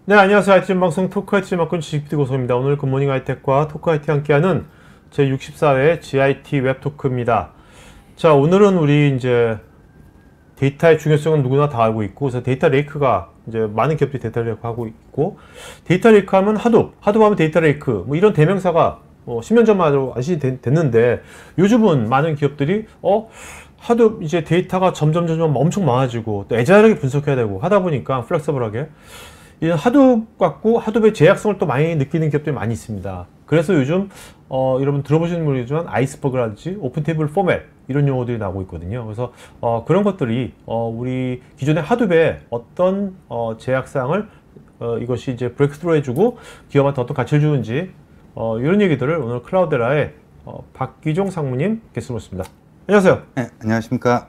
네, 안녕하세요. IT 방송 토크 IT 막군 지식PD 고소입니다. 오늘 굿모닝 하이텍과 토크 IT 함께하는 제64회 GIT 웹토크입니다. 자, 오늘은 우리 이제 데이터의 중요성은 누구나 다 알고 있고, 그래서 데이터 레이크가 이제 많은 기업들이 데이터 레이크 하고 있고, 데이터 레이크 하면 하둡 하면 데이터 레이크, 뭐 이런 대명사가 10년 전만 해도 안시 됐는데, 요즘은 많은 기업들이 하둡 이제 데이터가 점점 엄청 많아지고 또 애자일하게 분석해야 되고 하다 보니까 플렉서블하게 이 하둡 갖고 하둡의 제약성을 또 많이 느끼는 기업들이 많이 있습니다. 그래서 요즘 여러분 들어보시는 분이지만 아이스버그라든지 오픈 테이블 포맷 이런 용어들이 나오고 있거든요. 그래서 그런 것들이 우리 기존의 하둡의 어떤 제약상을 이것이 이제 브레이크스루 해주고 기업한테 어떤 가치를 주는지 이런 얘기들을 오늘 클라우데라의 박기종 상무님 게스트로 모십니다. 안녕하세요. 네, 안녕하십니까.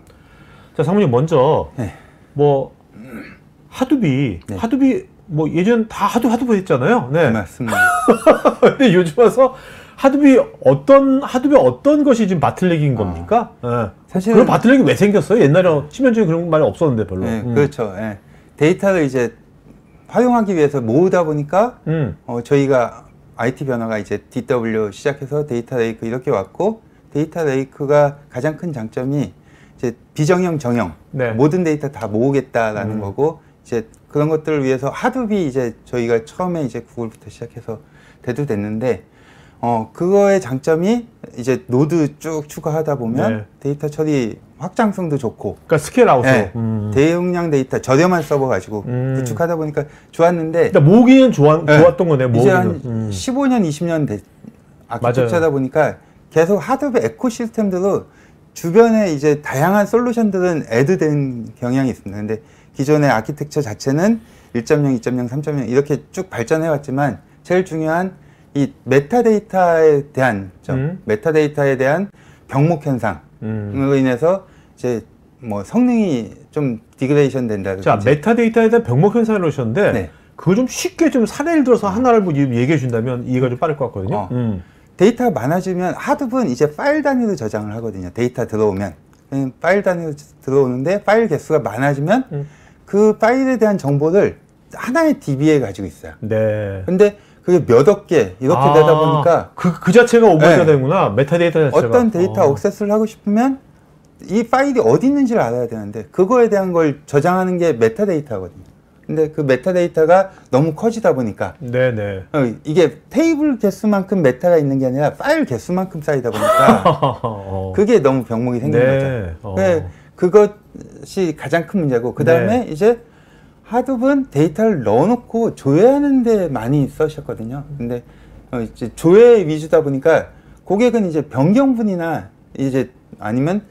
자, 상무님 먼저 네. 뭐 하둡이 네. 하둡이 뭐 예전 다 하둡 했잖아요. 네. 맞습니다. 근데 요즘 와서 하둡이 어떤 것이 지금 바틀렉인 겁니까? 네. 사실은 그런 바틀렉이 왜 생겼어요? 옛날에 10년 전에 그런 말이 없었는데 별로. 네, 그렇죠. 네. 데이터를 이제 활용하기 위해서 모으다 보니까 저희가 IT 변화가 이제 DW 시작해서 데이터 레이크 이렇게 왔고, 데이터 레이크가 가장 큰 장점이 이제 비정형 정형, 네. 모든 데이터 다 모으겠다라는 거고, 이제 그런 것들을 위해서 하둡이 이제 저희가 처음에 이제 구글부터 시작해서 대두됐는데, 그거의 장점이 이제 노드 쭉 추가하다 보면 네. 데이터 처리 확장성도 좋고, 그러니까 스케일 아웃으로. 네, 대용량 데이터 저렴한 서버 가지고 구축하다 보니까 좋았는데, 그러니까 모으기는 좋았던 거네. 이제 한 모으기는. 15년, 20년 아키텍처다 보니까 계속 하드웨어 에코시스템들로 주변에 이제 다양한 솔루션들은 애드된 경향이 있습니다. 근데 기존의 아키텍처 자체는 1.0, 2.0, 3.0 이렇게 쭉 발전해 왔지만, 제일 중요한 이 메타데이터에 대한 점, 메타데이터에 대한 병목 현상으로 인해서 이제 뭐 성능이 좀 디그레이션 된다든지. 자, 메타데이터에 대한 병목 현상을 넣으셨는데, 네. 그거 좀 쉽게 좀 사례를 들어서 하나를 뭐 얘기해 준다면 이해가 좀 빠를 것 같거든요. 데이터가 많아지면 하둡은 이제 파일 단위로 저장을 하거든요. 데이터 들어오면 파일 단위로 들어오는데, 파일 개수가 많아지면 그 파일에 대한 정보를 하나의 DB에 가지고 있어요. 네. 근데 그게 몇억 개 이렇게 되다 보니까 그 자체가 오버가 되는구나. 메타데이터 자체가. 어떤 데이터 액세스를 하고 싶으면 이 파일이 어디 있는지를 알아야 되는데, 그거에 대한 걸 저장하는 게 메타데이터거든요. 근데 그 메타데이터가 너무 커지다 보니까 네네. 이게 테이블 개수만큼 메타가 있는 게 아니라 파일 개수만큼 쌓이다 보니까 그게 너무 병목이 생긴 거죠. 그것이 가장 큰 문제고, 그 다음에 이제 하둡은 데이터를 넣어놓고 조회하는 데 많이 쓰셨거든요. 근데 이제 조회 위주다 보니까 고객은 이제 변경분이나 이제 아니면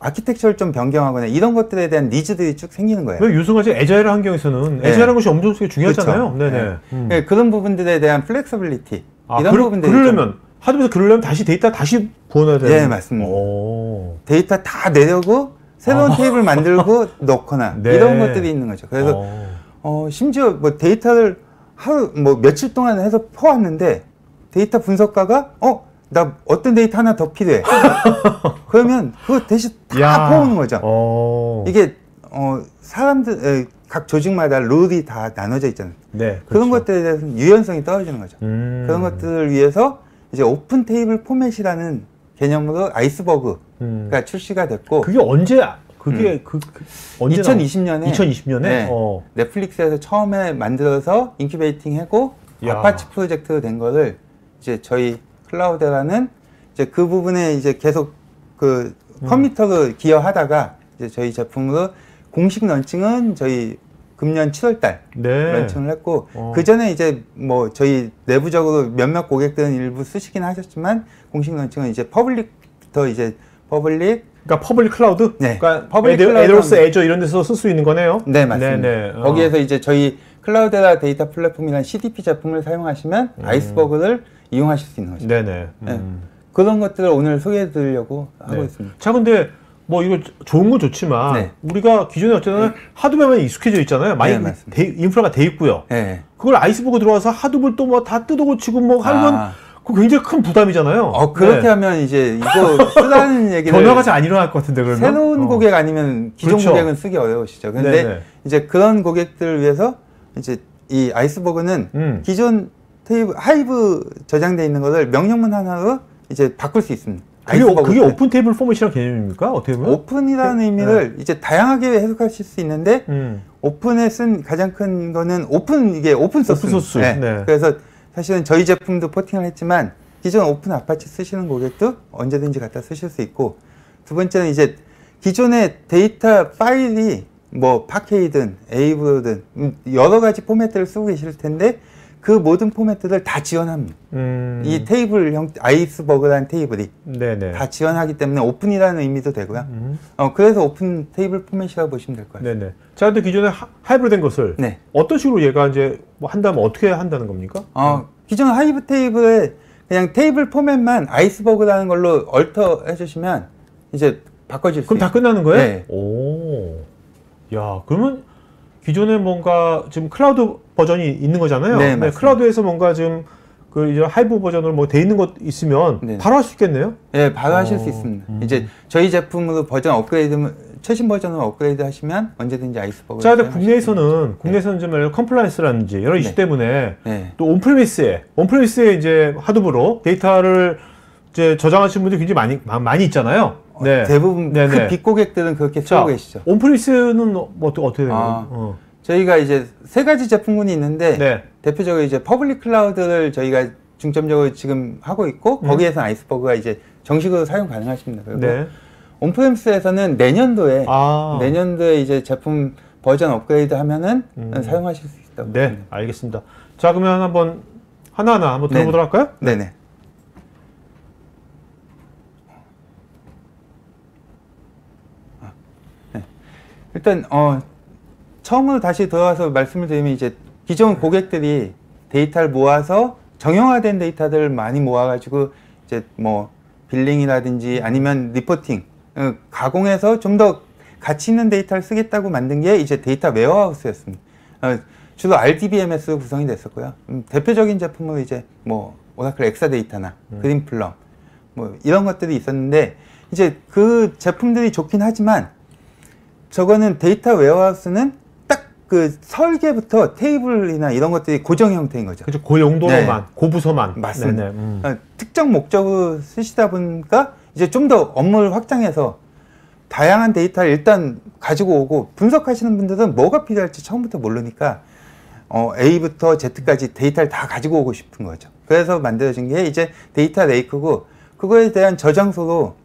아키텍처를 좀 변경하거나 이런 것들에 대한 니즈들이 쭉 생기는 거예요. 왜 유승하지 애자일 환경에서는 애자일한 것이 엄청 중요하잖아요. 그렇죠. 네네. 네, 그런 부분들에 대한 플렉서빌리티 이런 부분들이 그러려면 하드에서 그러려면 다시 데이터 다시 부어놔야 되는. 네, 맞습니다. 데이터 다 내려고 새로운 테이블 만들고 넣거나 이런 것들이 있는 거죠. 그래서 심지어 뭐 데이터를 하루 뭐 며칠 동안 해서 퍼왔는데 데이터 분석가가 나 어떤 데이터 하나 더 필요해. 그러면 그거 대신 다 퍼오는 거죠. 이게 사람들 각 조직마다 룰이 다 나눠져 있잖아요. 네, 그렇죠. 그런 것들에 대해서는 유연성이 떨어지는 거죠. 그런 것들을 위해서 이제 오픈 테이블 포맷이라는 개념으로 아이스버그가 출시가 됐고, 그게 언제? 언제 2020년에 2020년에 네, 넷플릭스에서 처음에 만들어서 인큐베이팅하고 아파치 프로젝트로 된 거를 이제 저희 클라우데라는 이제 그 부분에 이제 계속 그 컴퓨터로 기여하다가 이제 저희 제품으로 공식 런칭은 저희 금년 7월달 런칭을 했고, 그 전에 이제 뭐 저희 내부적으로 몇몇 고객들은 일부 쓰시긴 하셨지만, 공식 런칭은 이제 퍼블릭부터 이제 그러니까 퍼블릭 클라우드? 네. 그러니까 AWS, 애저 이런 데서 쓸 수 있는 거네요? 네, 맞습니다. 네네. 거기에서 이제 저희 클라우데라 데이터 플랫폼이라는 CDP 제품을 사용하시면 아이스버그를 이용하실 수 있는 거죠. 네네. 네. 그런 것들을 오늘 소개해 드리려고 하고 있습니다. 자, 근데 뭐 이거 좋은 건 좋지만 우리가 기존에 어쨌든 하드웨어만 익숙해져 있잖아요. 많이 인프라가 돼 있고요. 그걸 아이스버그 들어와서 하드웨어를 또 뭐 다 뜯어고치고 뭐 하면 그거 굉장히 큰 부담이잖아요. 그렇게 하면 이제 이거 쓰라는 얘기를 변화가 잘 안 일어날 것 같은데, 그러면 새로운 고객 아니면 기존 고객은 쓰기 어려우시죠. 근데 이제 그런 고객들을 위해서 이제 이 아이스버그는 기존 테이블 하이브 저장되어 있는 것을 명령문 하나로 이제 바꿀 수 있습니다. 그게 오픈 테이블 포맷이라는 개념입니까? 어떻게 보면? 오픈이라는 의미를 이제 다양하게 해석하실 수 있는데 오픈에 쓴 가장 큰 거는 이게 오픈 소스. 네. 그래서 사실은 저희 제품도 포팅을 했지만 기존 오픈 아파치 쓰시는 고객도 언제든지 갖다 쓰실 수 있고, 두 번째는 이제 기존의 데이터 파일이 뭐 파케이든 에이브든 여러 가지 포맷들을 쓰고 계실 텐데 그 모든 포맷들을 다 지원합니다. 이 테이블 아이스버그라는 테이블이 네네. 다 지원하기 때문에 오픈이라는 의미도 되고요. 그래서 오픈 테이블 포맷이라고 보시면 될 것 같아요. 네네. 자, 근데 기존에 하이브된 것을 네. 어떤 식으로 얘가 이제 뭐 한다면 어떻게 한다는 겁니까? 기존 하이브 테이블에 그냥 테이블 포맷만 아이스버그라는 걸로 얼터 해주시면 이제 바꿔줄 수 그럼 있어요. 다 끝나는 거예요? 네. 오. 야, 그러면 기존에 뭔가 지금 클라우드 버전이 있는 거잖아요. 네, 네, 클라우드에서 뭔가 지금 그 이제 하이브 버전으로 뭐 돼 있는 것 있으면 네. 바로 할 수 있겠네요? 네, 바로 하실 수 있습니다. 이제 저희 제품으로 버전 업그레이드, 최신 버전으로 업그레이드 하시면 언제든지 아이스버그. 자, 근데 국내에서는 좀 컴플라이언스라든지 여러 이슈 네. 때문에 네. 또 온프리미스에 이제 하드브로 데이터를 이제 저장하시는 분들이 굉장히 많이 있잖아요. 네. 대부분 그 빅고객들은 그렇게 쓰고 계시죠. 온프리미스는 뭐 어떻게 되나요? 저희가 이제 세 가지 제품군이 있는데 네. 대표적으로 이제 퍼블릭 클라우드를 저희가 중점적으로 지금 하고 있고 거기에서 아이스버그가 이제 정식으로 사용 가능하십니다. 그리고 네. 온프레미스에서는 내년도에 이제 제품 버전 업그레이드 하면은 사용하실 수 있다고. 네, 알겠습니다. 자, 그러면 하나하나 한번 들어보도록 할까요? 네네. 일단 처음으로 다시 들어와서 말씀을 드리면 이제 기존 고객들이 데이터를 모아서 정형화된 데이터들을 많이 모아가지고 이제 뭐 빌링이라든지 아니면 리포팅 가공해서 좀 더 가치 있는 데이터를 쓰겠다고 만든 게 이제 데이터 웨어하우스였습니다. 주로 RDBMS로 구성이 됐었고요. 대표적인 제품으로 이제 뭐 오라클 엑사데이터나 그린플럼 뭐 이런 것들이 있었는데 이제 그 제품들이 좋긴 하지만 저거는 데이터 웨어하우스는 딱 그 설계부터 테이블이나 이런 것들이 고정 형태인 거죠. 그렇죠. 그 용도로만, 네. 고부서만. 맞습니다. 특정 목적으로 쓰시다 보니까 이제 좀 더 업무를 확장해서 다양한 데이터를 일단 가지고 오고 분석하시는 분들은 뭐가 필요할지 처음부터 모르니까 A부터 Z까지 데이터를 다 가지고 오고 싶은 거죠. 그래서 만들어진 게 이제 데이터 레이크고 그거에 대한 저장소로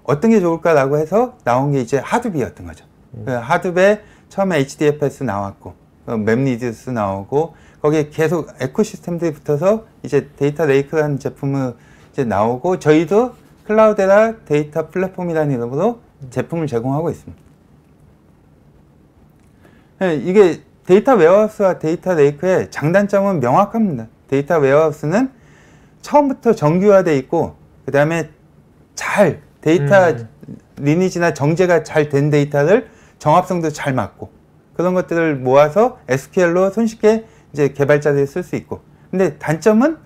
어떤 게 좋을까라고 해서 나온 게 이제 하드비였던 거죠. 하드베 처음에 HDFS 나왔고 맵리디스 나오고 거기에 계속 에코시스템들이 붙어서 이제 데이터 레이크라는 제품을 이제 나오고 저희도 클라우데라 데이터 플랫폼이라는 이름으로 제품을 제공하고 있습니다. 이게 데이터 웨어하우스와 데이터 레이크의 장단점은 명확합니다. 데이터 웨어하우스는 처음부터 정규화되어 있고 그 다음에 잘 데이터 리니지나 정제가 잘 된 데이터를 정합성도 잘 맞고 그런 것들을 모아서 SQL로 손쉽게 이제 개발자들이 쓸 수 있고 근데 단점은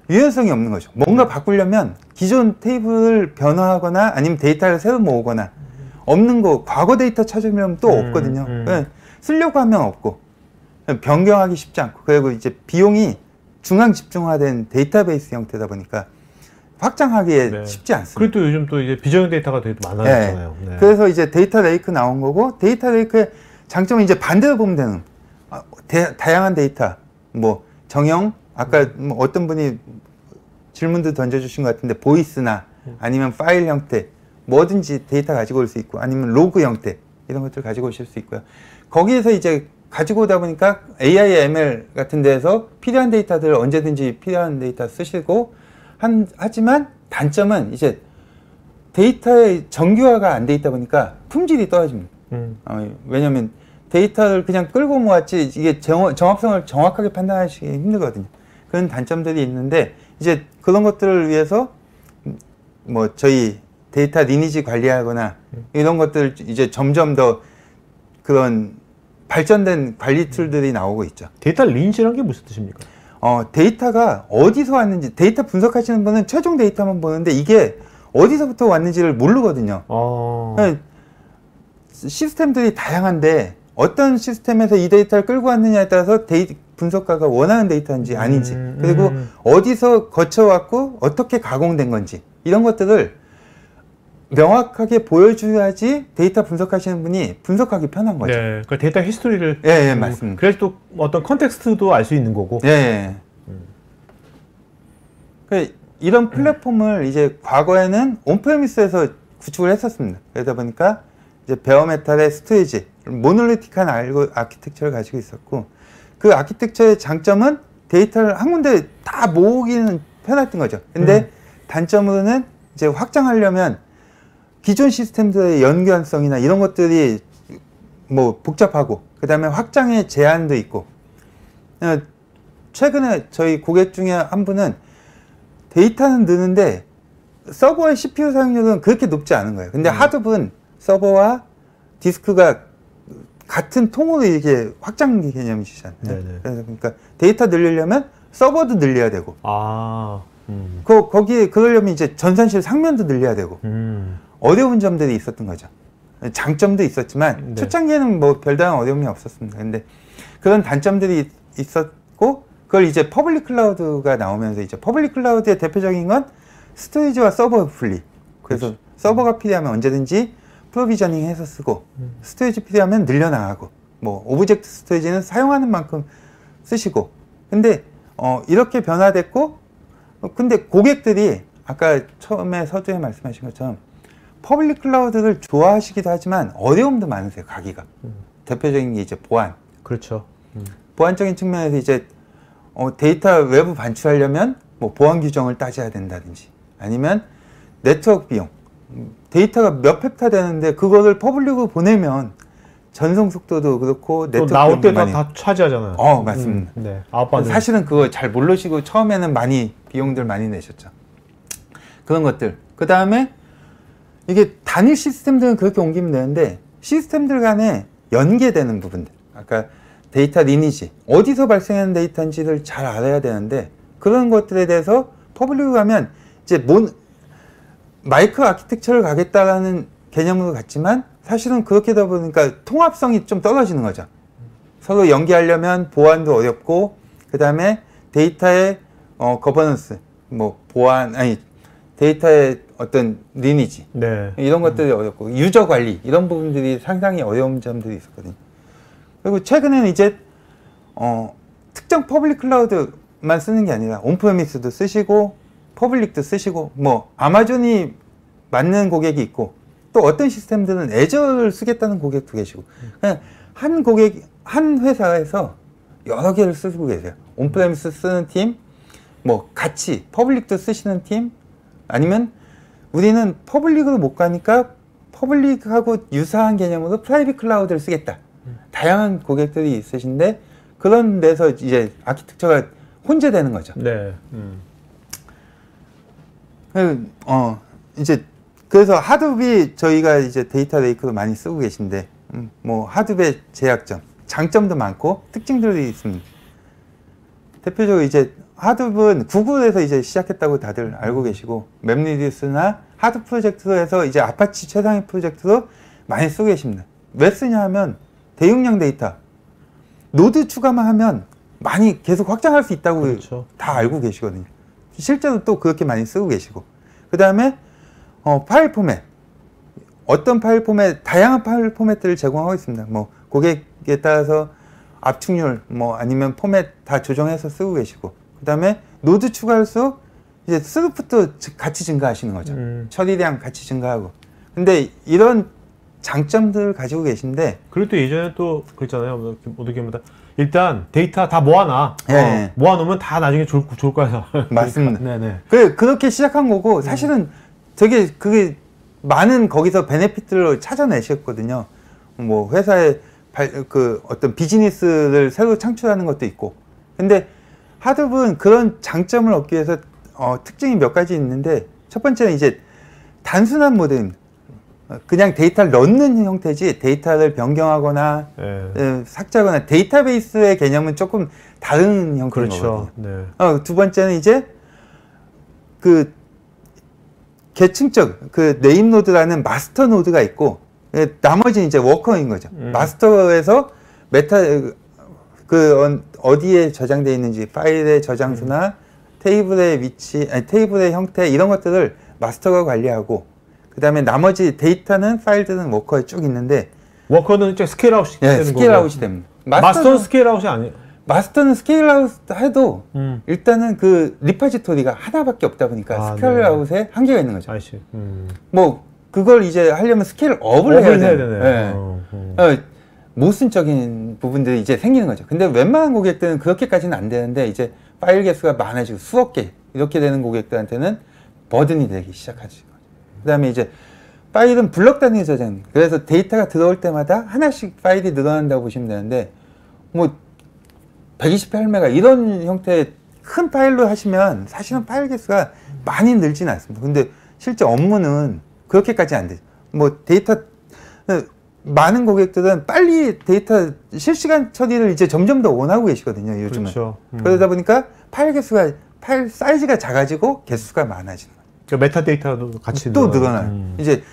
유연성이 없는 거죠. 뭔가 바꾸려면 기존 테이블을 변화하거나 아니면 데이터를 새로 모으거나 없는 거 과거 데이터 찾으면 또 없거든요. 쓰려고 하면 없고 변경하기 쉽지 않고 그리고 이제 비용이 중앙 집중화된 데이터베이스 형태다 보니까 확장하기에 쉽지 않습니다. 그리고 또 요즘 또 이제 비정형 데이터가 되게 많아졌잖아요. 네. 그래서 이제 데이터 레이크 나온 거고 데이터 레이크의 장점은 이제 반대로 보면 되는 다양한 데이터 뭐 정형 아까 뭐 어떤 분이 질문도 던져주신 것 같은데 보이스나 아니면 파일 형태 뭐든지 데이터 가지고 올 수 있고 아니면 로그 형태 이런 것들 가지고 오실 수 있고요. 거기에서 이제 가지고 오다 보니까 AI, ML 같은 데에서 필요한 데이터들 언제든지 필요한 데이터 쓰시고 하지만 단점은 이제 데이터의 정규화가 안 돼 있다 보니까 품질이 떨어집니다. 왜냐하면 데이터를 그냥 끌고 모았지 이게 정합성을 정확하게 판단하시기 힘들거든요. 그런 단점들이 있는데 이제 그런 것들을 위해서 뭐 저희 데이터 리니지 관리하거나 이런 것들 이제 점점 더 그런 발전된 관리 툴들이 나오고 있죠. 데이터 리니지라는 게 무슨 뜻입니까? 데이터가 어디서 왔는지 데이터 분석하시는 분은 최종 데이터만 보는데 이게 어디서부터 왔는지를 모르거든요. 시스템들이 다양한데 어떤 시스템에서 이 데이터를 끌고 왔느냐에 따라서 분석가가 원하는 데이터인지 아닌지, 그리고 어디서 거쳐왔고 어떻게 가공된 건지, 이런 것들을 명확하게 보여줘야지 데이터 분석하시는 분이 분석하기 편한 거죠. 네, 그러니까 데이터 히스토리를. 예, 맞습니다. 그래서 또 어떤 컨텍스트도 알 수 있는 거고. 예. 이런 플랫폼을 이제 과거에는 온프레미스에서 구축을 했었습니다. 그러다 보니까 이제 베어메탈의 스토리지, 모놀리틱한 아키텍처를 가지고 있었고, 그 아키텍처의 장점은 데이터를 한 군데 다 모으기는 편했던 거죠. 근데 단점으로는 이제 확장하려면 기존 시스템들의 연관성이나 이런 것들이 뭐 복잡하고, 그 다음에 확장의 제한도 있고, 최근에 저희 고객 중에 한 분은 데이터는 느는데 서버의 CPU 사용률은 그렇게 높지 않은 거예요. 근데 하드분 서버와 디스크가 같은 통으로 이게 확장 개념이시잖아요. 그래서 그러니까 데이터 늘리려면 서버도 늘려야 되고, 거기에 그러려면 이제 전산실 상면도 늘려야 되고, 어려운 점들이 있었던 거죠. 장점도 있었지만 초창기에는 뭐 별다른 어려움이 없었습니다. 근데 그런 단점들이 있었고, 그걸 이제 퍼블릭 클라우드가 나오면서, 이제 퍼블릭 클라우드의 대표적인 건 스토리지와 서버 분리. 그래서 서버가 필요하면 언제든지 프로비저닝 해서 쓰고, 스토리지 필요하면 늘려나가고, 뭐 오브젝트 스토리지는 사용하는 만큼 쓰시고. 근데 이렇게 변화됐고, 근데 고객들이 아까 처음에 서두에 말씀하신 것처럼 퍼블릭 클라우드를 좋아하시기도 하지만 어려움도 많으세요, 가기가. 대표적인 게 이제 보안. 그렇죠. 보안적인 측면에서 이제 데이터 외부 반출하려면 뭐 보안 규정을 따져야 된다든지, 아니면 네트워크 비용, 데이터가 몇 헥타 되는데 그거를 퍼블릭으로 보내면 전송 속도도 그렇고 네트워크 나올 때도 다 차지하잖아요. 맞습니다. 네. 사실은 그거 잘 모르시고 처음에는 많이 비용들 많이 내셨죠. 그런 것들. 그 다음에 이게 단일 시스템들은 그렇게 옮기면 되는데, 시스템들 간에 연계되는 부분들, 아까 데이터 리니지, 어디서 발생하는 데이터인지를 잘 알아야 되는데, 그런 것들에 대해서 퍼블릭으로 가면 이제 마이크로 아키텍처를 가겠다라는 개념으로 갔지만, 사실은 그렇게 되다 보니까 통합성이 좀 떨어지는 거죠. 서로 연계하려면 보안도 어렵고, 그 다음에 데이터의 거버넌스, 뭐 보안, 데이터의 어떤 리니지, 이런 것들이 어렵고, 유저 관리, 이런 부분들이 상당히 어려운 점들이 있었거든요. 그리고 최근에는 이제 특정 퍼블릭 클라우드만 쓰는 게 아니라 온프레미스도 쓰시고 퍼블릭도 쓰시고, 뭐 아마존이 맞는 고객이 있고, 또 어떤 시스템들은 애저를 쓰겠다는 고객도 계시고, 그냥 한 회사에서 여러 개를 쓰고 계세요. 온프레미스 쓰는 팀, 뭐 같이 퍼블릭도 쓰시는 팀, 아니면 우리는 퍼블릭으로 못 가니까 퍼블릭하고 유사한 개념으로 프라이빗 클라우드를 쓰겠다. 다양한 고객들이 있으신데, 그런 데서 이제 아키텍처가 혼재되는 거죠. 네. 이제 그래서 하둡이 저희가 이제 데이터 레이크로 많이 쓰고 계신데, 뭐 하둡의 제약점, 장점도 많고 특징들이 있습니다. 대표적으로 이제 하둡은 구글에서 이제 시작했다고 다들 알고 계시고, 맵리디스나 하둡 프로젝트로 해서 이제 아파치 최상위 프로젝트로 많이 쓰고 계십니다. 왜 쓰냐 하면 대용량 데이터, 노드 추가만 하면 많이 계속 확장할 수 있다고 다 알고 계시거든요. 실제로 또 그렇게 많이 쓰고 계시고, 그 다음에 파일 포맷, 어떤 파일 포맷, 다양한 파일 포맷들을 제공하고 있습니다. 뭐 고객에 따라서 압축률, 뭐 아니면 포맷 다 조정해서 쓰고 계시고, 그 다음에 노드 추가할수록 이제 스루프도 같이 증가하시는 거죠. 처리량 같이 증가하고. 근데 이런 장점들을 가지고 계신데, 그리고 또 예전에 또 그랬잖아요. 모두기보다 일단 데이터 다 모아놔. 모아놓으면 다 나중에 좋을 거야. 맞습니다. 네네. 그렇게 시작한 거고, 사실은 되게 그게 많은 거기서 베네핏들을 찾아내셨거든요. 뭐 회사의 어떤 비즈니스를 새로 창출하는 것도 있고. 근데 하둡은 그런 장점을 얻기 위해서 특징이 몇 가지 있는데, 첫 번째는 이제 단순한 모델입니다. 그냥 데이터를 넣는 형태지 데이터를 변경하거나 삭제하거나 데이터베이스의 개념은 조금 다른 형태인 거거든요. 두 번째는 이제 그 계층적 그 네임 노드라는 마스터 노드가 있고, 나머지 이제 워커인 거죠. 마스터에서 메타 어디에 저장되어 있는지 파일의 저장소나 테이블의 위치, 아니 테이블의 형태 이런 것들을 마스터가 관리하고 그 다음에 나머지 데이터는 파일들은 워커에 쭉 있는데 워커는 이제 스케일 아웃이 네, 되는 스케일 거고. 아웃이 됩니다. 마스터는 스케일 아웃이 아니에요. 마스터는 스케일 아웃 해도 일단은 그 리파지토리가 하나밖에 없다 보니까 스케일 아웃에 한계가 있는 거죠. 아이씨. 뭐 그걸 이제 하려면 스케일 업을 해야 되네요. 네. 모순적인 부분들이 이제 생기는 거죠. 근데 웬만한 고객들은 그렇게까지는 안 되는데 이제 파일 개수가 많아지고 수억 개 이렇게 되는 고객들한테는 버든이 되기 시작하죠. 그 다음에 이제 파일은 블럭 단위 저장. 그래서 데이터가 들어올 때마다 하나씩 파일이 늘어난다고 보시면 되는데 뭐 128메가 이런 형태의 큰 파일로 하시면 사실은 파일 개수가 많이 늘지는 않습니다. 근데 실제 업무는 그렇게까지 안 되죠. 뭐 데이터 많은 고객들은 빨리 데이터 실시간 처리를 이제 점점 더 원하고 계시거든요. 요즘은. 그렇죠. 그러다 보니까 파일 개수가 파일 사이즈가 작아지고 개수가 많아지는 거예요. 그러니까 메타데이터도 같이 또 늘어나요. 이제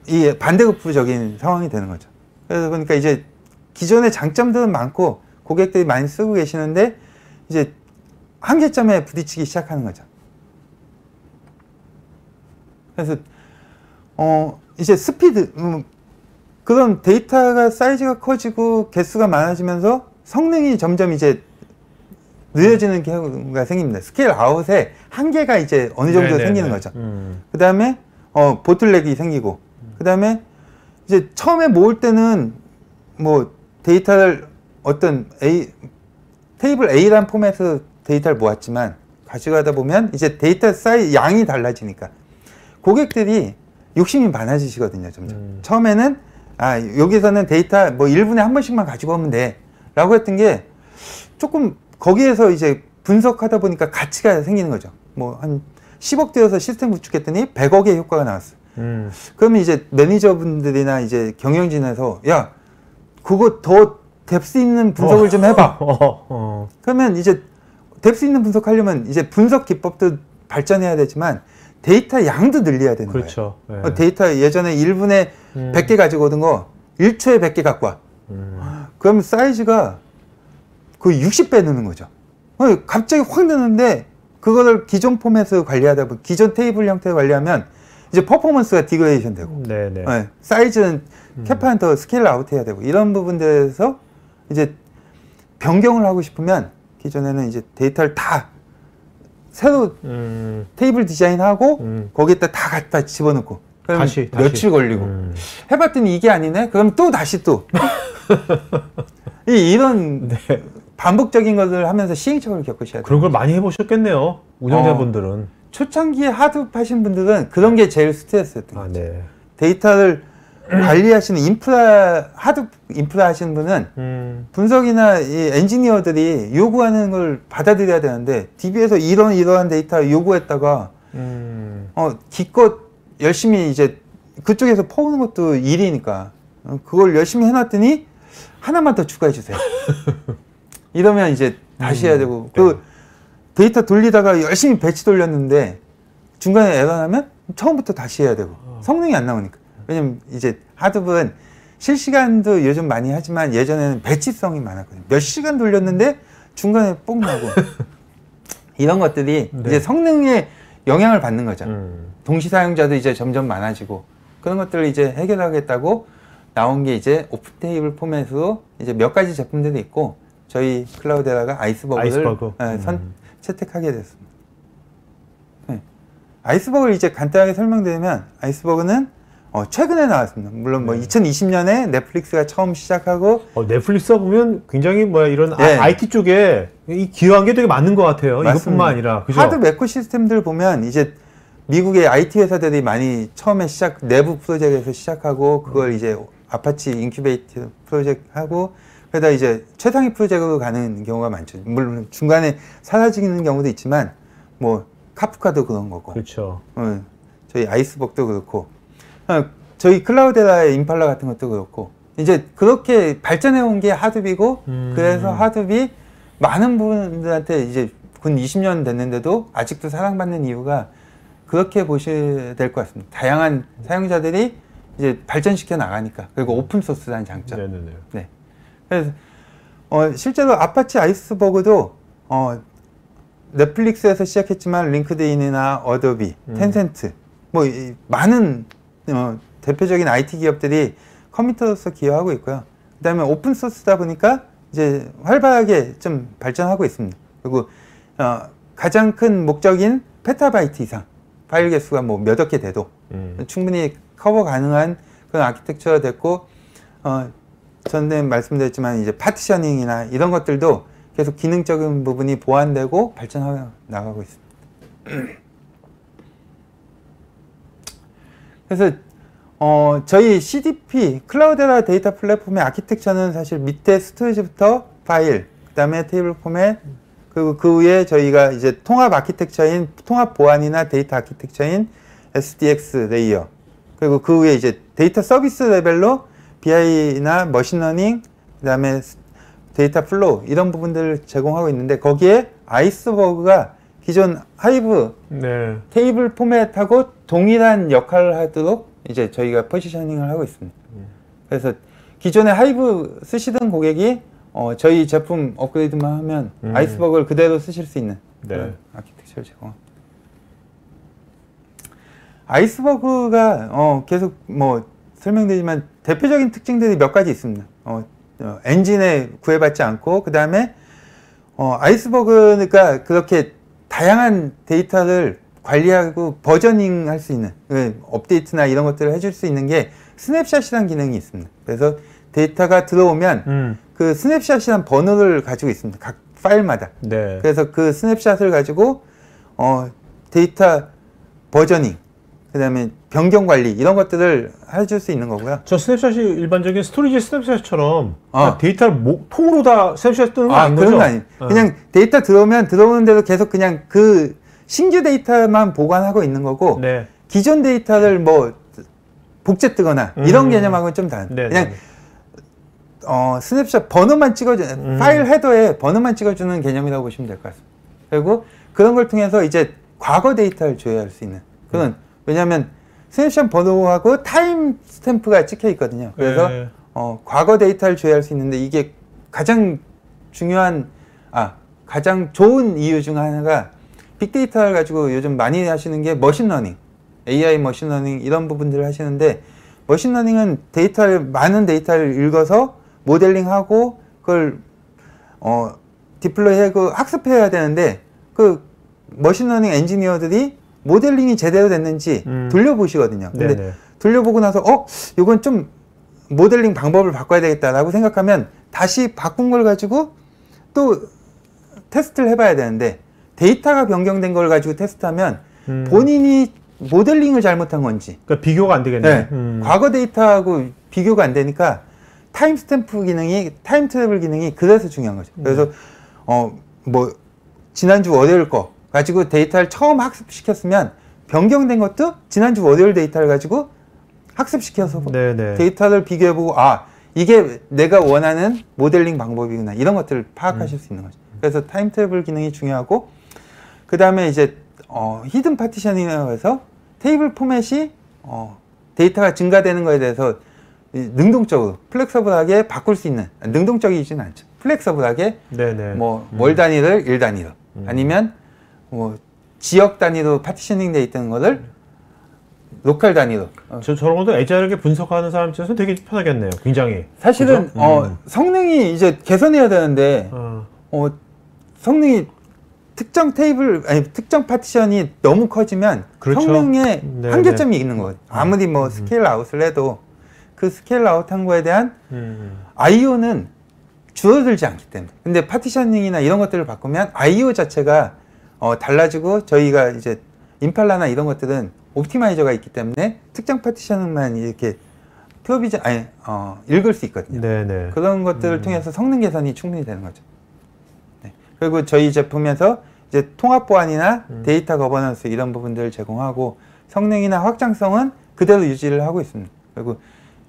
이 반대급부적인 상황이 되는 거죠. 그러다 보니까 이제 기존의 장점들은 많고 고객들이 많이 쓰고 계시는데 이제 한계점에 부딪히기 시작하는 거죠. 그래서 이제 스피드 그런 데이터가 사이즈가 커지고 개수가 많아지면서 성능이 점점 이제 느려지는 경우가 생깁니다. 스케일 아웃에 한계가 이제 어느 정도 생기는 거죠. 그 다음에 보틀렉이 생기고 그 다음에 이제 처음에 모을 때는 뭐 데이터를 어떤 테이블 A라는 포맷으로 데이터를 모았지만 가져가다 보면 이제 데이터 사이즈 양이 달라지니까 고객들이 욕심이 많아지시거든요. 점점. 처음에는 여기서는 데이터 뭐 1분에 한 번씩만 가지고 오면 돼 라고 했던 게 조금 거기에서 이제 분석하다 보니까 가치가 생기는 거죠. 뭐 한 10억 들여서 시스템 구축했더니 100억의 효과가 나왔어. 그러면 이제 매니저분들이나 이제 경영진에서 야 그거 더 뎁스 있는 분석을 좀 해봐. 그러면 이제 뎁스 있는 분석하려면 이제 분석 기법도 발전해야 되지만 데이터 양도 늘려야 되는 그렇죠. 거예요. 네. 데이터 예전에 1분에 100개 가지고 오던 거 1초에 100개 갖고 와. 그러면 사이즈가 거의 60배 느는 거죠. 갑자기 확 느는데 그거를 기존 포맷으로 관리하다 보면 기존 테이블 형태로 관리하면 이제 퍼포먼스가 디그레이션 되고 사이즈는 캐파는 더 스케일 아웃 해야 되고 이런 부분들에서 이제 변경을 하고 싶으면 기존에는 이제 데이터를 다 새로 테이블 디자인하고 거기에다 다 갖다 집어넣고 그럼 다시. 며칠 걸리고 해봤더니 이게 아니네? 그럼 또 다시 또 이런 반복적인 것을 하면서 시행착오를 겪으셔야 돼요. 그런 걸 많이 해보셨겠네요. 운영자분들은. 초창기에 하드업 하신 분들은 그런 게 제일 스트레스였던 거죠. 데이터를 관리하시는 하드 인프라 하시는 분은 분석이나 이 엔지니어들이 요구하는 걸 받아들여야 되는데 DB에서 이러한 데이터 요구했다가 기껏 열심히 이제 그쪽에서 퍼오는 것도 일이니까 그걸 열심히 해놨더니 하나만 더 추가해 주세요. 이러면 이제 다시 해야 되고 그 데이터 돌리다가 열심히 배치 돌렸는데 중간에 에러 나면 처음부터 다시 해야 되고 성능이 안 나오니까. 왜냐면 이제 하드업은 실시간도 요즘 많이 하지만 예전에는 배치성이 많았거든요. 몇 시간 돌렸는데 중간에 뽕 나고 이런 것들이 이제 성능에 영향을 받는 거죠. 동시 사용자도 이제 점점 많아지고 그런 것들을 이제 해결하겠다고 나온 게 이제 오픈 테이블 포맷으로 이제 몇 가지 제품들이 있고 저희 클라우데라가 아이스버그를 채택하게 됐습니다. 아이스버그를 이제 간단하게 설명드리면 아이스버그는 최근에 나왔습니다. 물론 뭐 2020년에 넷플릭스가 처음 시작하고 넷플릭스가 보면 굉장히 이런 IT 쪽에 이 기여한 게 되게 많은 것 같아요. 맞습니다. 이것뿐만 아니라 그죠? 하드 에코시스템들 보면 이제 미국의 IT 회사들이 많이 처음에 내부 프로젝트에서 시작하고 그걸 이제 아파치 인큐베이터 프로젝트 하고 그러다 이제 최상위 프로젝트로 가는 경우가 많죠. 물론 중간에 사라지는 경우도 있지만 뭐 카프카도 그런 거고. 그렇죠. 저희 아이스버그도 그렇고. 저희 클라우데라의 임팔라 같은 것도 그렇고 이제 그렇게 발전해 온 게 하드비고 그래서 하드비 많은 분들한테 이제 근 20년 됐는데도 아직도 사랑받는 이유가 그렇게 보셔야 될 것 같습니다. 다양한 사용자들이 이제 발전시켜 나가니까. 그리고 오픈 소스라는 장점. 네네네. 네. 그래서 실제로 아파치 아이스버그도 넷플릭스에서 시작했지만 링크드인이나 어도비, 텐센트 뭐 많은 대표적인 IT 기업들이 커미터로서 기여하고 있고요. 그다음에 오픈 소스다 보니까 이제 활발하게 좀 발전하고 있습니다. 그리고 가장 큰 목적인 페타바이트 이상 파일 개수가 뭐 몇억 개 돼도 충분히 커버 가능한 그런 아키텍처가 됐고 전에 말씀드렸지만 이제 파티셔닝이나 이런 것들도 계속 기능적인 부분이 보완되고 발전하여 나가고 있습니다. 그래서 저희 CDP 클라우드라 데이터 플랫폼의 아키텍처는 사실 밑에 스토리지부터 파일, 그 다음에 테이블 포맷, 그리고 그 위에 저희가 이제 통합 아키텍처인 통합 보안이나 데이터 아키텍처인 SDX 레이어, 그리고 그 위에 이제 데이터 서비스 레벨로 BI나 머신러닝, 그 다음에 데이터 플로우 이런 부분들을 제공하고 있는데 거기에 아이스버그가 기존 하이브 네. 테이블 포맷하고 동일한 역할을 하도록 이제 저희가 포지셔닝을 하고 있습니다. 그래서 기존에 하이브 쓰시던 고객이 저희 제품 업그레이드만 하면 아이스버그를 그대로 쓰실 수 있는 그런 아키텍처를 제공합니다. 아이스버그가 계속 뭐 설명드리지만 대표적인 특징들이 몇 가지 있습니다. 엔진에 구애받지 않고 그 다음에 아이스버그가 그렇게 다양한 데이터를 관리하고 버저닝 할 수 있는 업데이트나 이런 것들을 해줄 수 있는 게 스냅샷이라는 기능이 있습니다. 그래서 데이터가 들어오면 그 스냅샷이라는 번호를 가지고 있습니다. 각 파일마다. 네. 그래서 그 스냅샷을 가지고 데이터 버저닝, 그 다음에 변경 관리 이런 것들을 해줄 수 있는 거고요. 저 스냅샷이 일반적인 스토리지 스냅샷처럼 데이터를 통으로 다 스냅샷 뜨는 거 아닌 거죠? 그런 거 아니에요. 그냥 데이터 들어오면 들어오는 대로 계속 그냥 그 신규 데이터만 보관하고 있는 거고 네. 기존 데이터를 뭐 복제 뜨거나 이런 개념하고는 좀 다른. 네, 그냥 네. 스냅샷 번호만 찍어주는 파일 헤더에 번호만 찍어주는 개념이라고 보시면 될 것 같습니다. 그리고 그런 걸 통해서 이제 과거 데이터를 조회할 수 있는 그런 왜냐하면 스냅샷 번호하고 타임 스탬프가 찍혀 있거든요. 그래서 네. 과거 데이터를 조회할 수 있는데 이게 가장 중요한 가장 좋은 이유 중 하나가 빅데이터를 가지고 요즘 많이 하시는 게 머신러닝, AI 머신러닝 이런 부분들을 하시는데 머신러닝은 많은 데이터를 읽어서 모델링하고 그걸 디플로이하고 학습해야 되는데 그 머신러닝 엔지니어들이 모델링이 제대로 됐는지 돌려보시거든요. 근데 네네. 돌려보고 나서 이건 좀 모델링 방법을 바꿔야 되겠다라고 생각하면 다시 바꾼 걸 가지고 또 테스트를 해봐야 되는데 데이터가 변경된 걸 가지고 테스트하면 본인이 모델링을 잘못한 건지 그러니까 비교가 안 되겠네. 네. 과거 데이터하고 비교가 안 되니까 타임스탬프 기능이 타임 트래블 기능이 그래서 중요한 거죠. 그래서 뭐 지난주 월요일 거 가지고 데이터를 처음 학습시켰으면 변경된 것도 지난주 월요일 데이터를 가지고 학습시켜서 네네. 데이터를 비교해보고 이게 내가 원하는 모델링 방법이구나 이런 것들을 파악하실 수 있는 거죠. 그래서 타임 트래블 기능이 중요하고 그 다음에 이제 히든 파티셔닝이라고 해서 테이블 포맷이 데이터가 증가되는 거에 대해서 능동적으로 플렉서블하게 바꿀 수 있는 능동적이지는 않죠. 플렉서블하게 네네. 뭐 월 단위를 일 단위로 아니면 뭐 지역 단위로 파티셔닝 돼 있던 거를 로컬 단위로 저런 것도 애자르게 분석하는 사람 입장에서 되게 편하겠네요. 굉장히. 사실은 성능이 이제 개선해야 되는데 성능이 특정 테이블 특정 파티션이 너무 커지면 그렇죠. 성능에 네네. 한계점이 있는 거예요. 아무리 뭐 스케일 아웃을 해도 그 스케일 아웃한 거에 대한 IO는 줄어들지 않기 때문에. 근데 파티셔닝이나 이런 것들을 바꾸면 IO 자체가 달라지고 저희가 이제 임팔라나 이런 것들은 옵티마이저가 있기 때문에 특정 파티션만 이렇게 읽을 수 있거든요. 네네. 그런 것들을 통해서 성능 개선이 충분히 되는 거죠. 네. 그리고 저희 제품에서 이제 통합 보안이나 데이터 거버넌스 이런 부분들을 제공하고 성능이나 확장성은 그대로 유지를 하고 있습니다. 그리고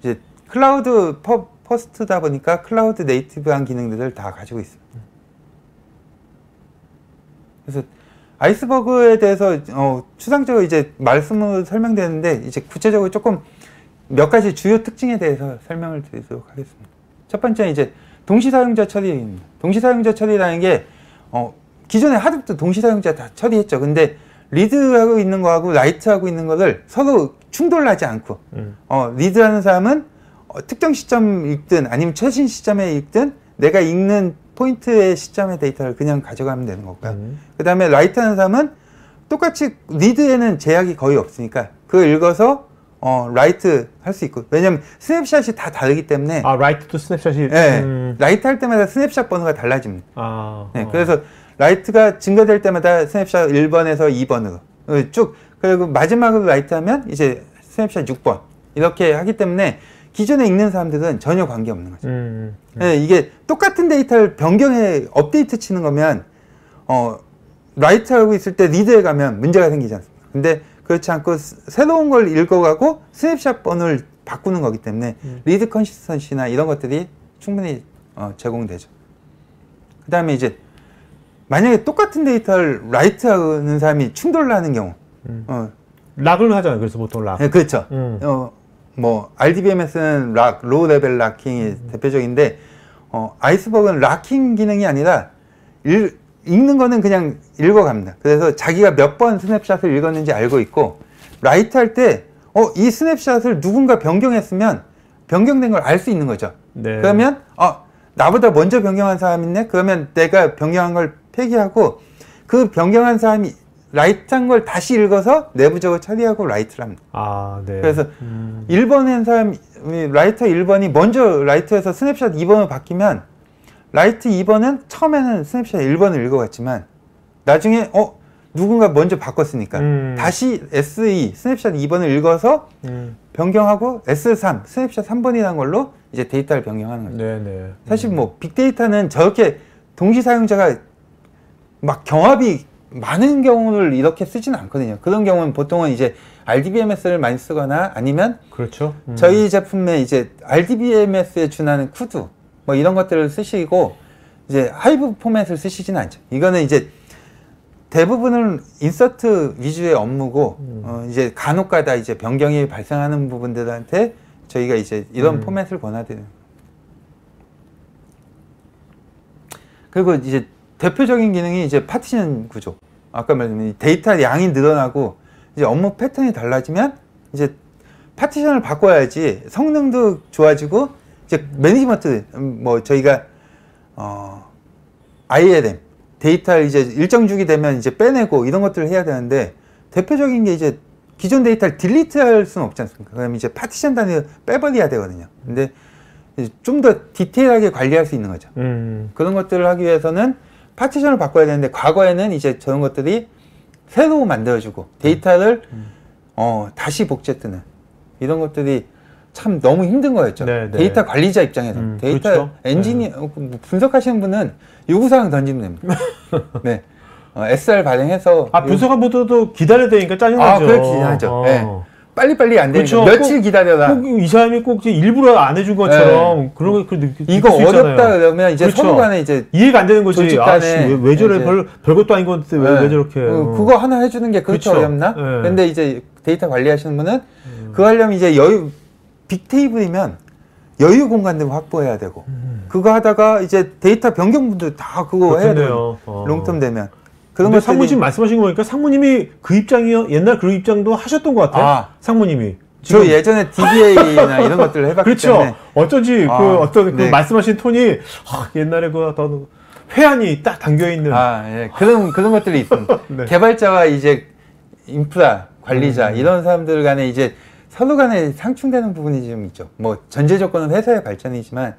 이제 클라우드 퍼스트다 보니까 클라우드 네이티브한 기능들을 다 가지고 있습니다. 그래서 아이스버그에 대해서 추상적으로 이제 말씀으로 설명되는데 이제 구체적으로 조금 몇 가지 주요 특징에 대해서 설명을 드리도록 하겠습니다. 첫 번째는 이제 동시사용자 처리입니다. 동시사용자 처리라는 게 기존에 하드부터 동시사용자 다 처리했죠. 근데 리드하고 있는 거하고 라이트하고 있는 거를 서로 충돌하지 않고 리드하는 사람은 특정 시점 읽든 아니면 최신 시점에 읽든 내가 읽는 포인트의 시점의 데이터를 그냥 가져가면 되는 거고요. 그 다음에 라이트하는 사람은 똑같이 리드에는 제약이 거의 없으니까 그거 읽어서 라이트 할 수 있고, 왜냐면 스냅샷이 다 다르기 때문에 라이트 또 스냅샷이 네, 라이트 할 때마다 스냅샷 번호가 달라집니다. 네, 그래서 라이트가 증가될 때마다 스냅샷 1번에서 2번으로 쭉, 그리고 마지막으로 라이트 하면 이제 스냅샷 6번 이렇게 하기 때문에 기존에 읽는 사람들은 전혀 관계없는 거죠. 네, 이게 똑같은 데이터를 변경해 업데이트 치는 거면 라이트 하고 있을 때 리드에 가면 문제가 생기지 않습니까? 근데 그렇지 않고 새로운 걸 읽어가고 스냅샷 번호를 바꾸는 거기 때문에 리드 컨시스턴시나 이런 것들이 충분히 제공되죠. 그 다음에 이제 만약에 똑같은 데이터를 라이트하는 사람이 충돌을 하는 경우 락을 하잖아요. 그래서 보통 락. 네, 그렇죠. 뭐 RDBMS는 락, 로우 레벨 락킹이 대표적인데 아이스버그는 락킹 기능이 아니라 읽는 거는 그냥 읽어갑니다. 그래서 자기가 몇 번 스냅샷을 읽었는지 알고 있고, 라이트 할 때 이 스냅샷을 누군가 변경했으면 변경된 걸 알 수 있는 거죠. 네. 그러면 나보다 먼저 변경한 사람 있네? 그러면 내가 변경한 걸 폐기하고 그 변경한 사람이 라이트한 걸 다시 읽어서 내부적으로 처리하고 라이트를 합니다. 네. 그래서 1번 한 사람이 라이터 1번이 먼저 라이트에서 스냅샷 2번으로 바뀌면 라이트 2번은 처음에는 스냅샷 1번을 읽어갔지만 나중에 누군가 먼저 바꿨으니까 다시 SE 스냅샷 2번을 읽어서 변경하고 S3 스냅샷 3번이라는 걸로 이제 데이터를 변경하는 거죠. 네네. 사실 뭐 빅데이터는 저렇게 동시 사용자가 막 경합이 많은 경우를 이렇게 쓰지는 않거든요. 그런 경우는 보통은 이제 RDBMS를 많이 쓰거나 아니면 그렇죠. 저희 제품에 이제 RDBMS에 준하는 쿠드 뭐 이런 것들을 쓰시고 이제 하이브 포맷을 쓰시지는 않죠. 이거는 이제 대부분은 인서트 위주의 업무고 이제 간혹가다 이제 변경이 발생하는 부분들한테 저희가 이제 이런 포맷을 권하드려요. 그리고 이제 대표적인 기능이 이제 파티션 구조. 아까 말했던 데이터 양이 늘어나고 이제 업무 패턴이 달라지면 이제 파티션을 바꿔야지 성능도 좋아지고 이제 매니지먼트 뭐 저희가 ILM 데이터를 이제 일정 주기 되면 이제 빼내고 이런 것들을 해야 되는데 대표적인 게 이제 기존 데이터를 딜리트 할 수는 없지 않습니까? 그럼 이제 파티션 단위로 빼버려야 되거든요. 근데 좀 더 디테일하게 관리할 수 있는 거죠. 그런 것들을 하기 위해서는 파티션을 바꿔야 되는데 과거에는 이제 저런 것들이 새로 만들어주고 데이터를 다시 복제뜨는 이런 것들이 참 너무 힘든 거였죠. 네네. 데이터 관리자 입장에서 데이터 그렇죠. 엔지니어 분석하시는 분은 요구사항 던지면 됩니다. 네. SR 발행해서 분석한 분들도 기다려야 되니까 짜증나죠. 그렇긴 하죠. 네. 빨리빨리 안 되니까 그렇죠. 며칠 기다려라. 꼭 이 사람이 꼭 일부러 안 해준 것처럼 네. 그런 거 이거 어렵다 그러면 이제 그렇죠. 서로 간에 이제 이해가 안 되는 거지. 왜 저래 별것도 아닌 건데 왜 저렇게 그거 하나 해주는 게 그렇게 어렵나? 네. 근데 이제 데이터 관리하시는 분은 그거 하려면 이제 빅테이블이면 여유 공간도 확보해야 되고 그거 하다가 이제 데이터 변경분도 다 그거 해야 돼요. 롱텀 되면. 그런 거 상무님 말씀하신 거 보니까 상무님이 그 입장이요. 옛날 그 입장도 하셨던 것 같아요. 상무님이. 저 예전에 DBA나 이런 것들을 해봤기 그렇죠. 때문에. 어쩐지 그 말씀하신 톤이 옛날에 그 어떤 회한이 딱 담겨 있는. 예. 그런 것들이 있습니다. 네. 개발자와 이제 인프라 관리자 이런 사람들 간에 이제 서로 간에 상충되는 부분이 좀 있죠. 뭐 전제 조건은 회사의 발전이지만,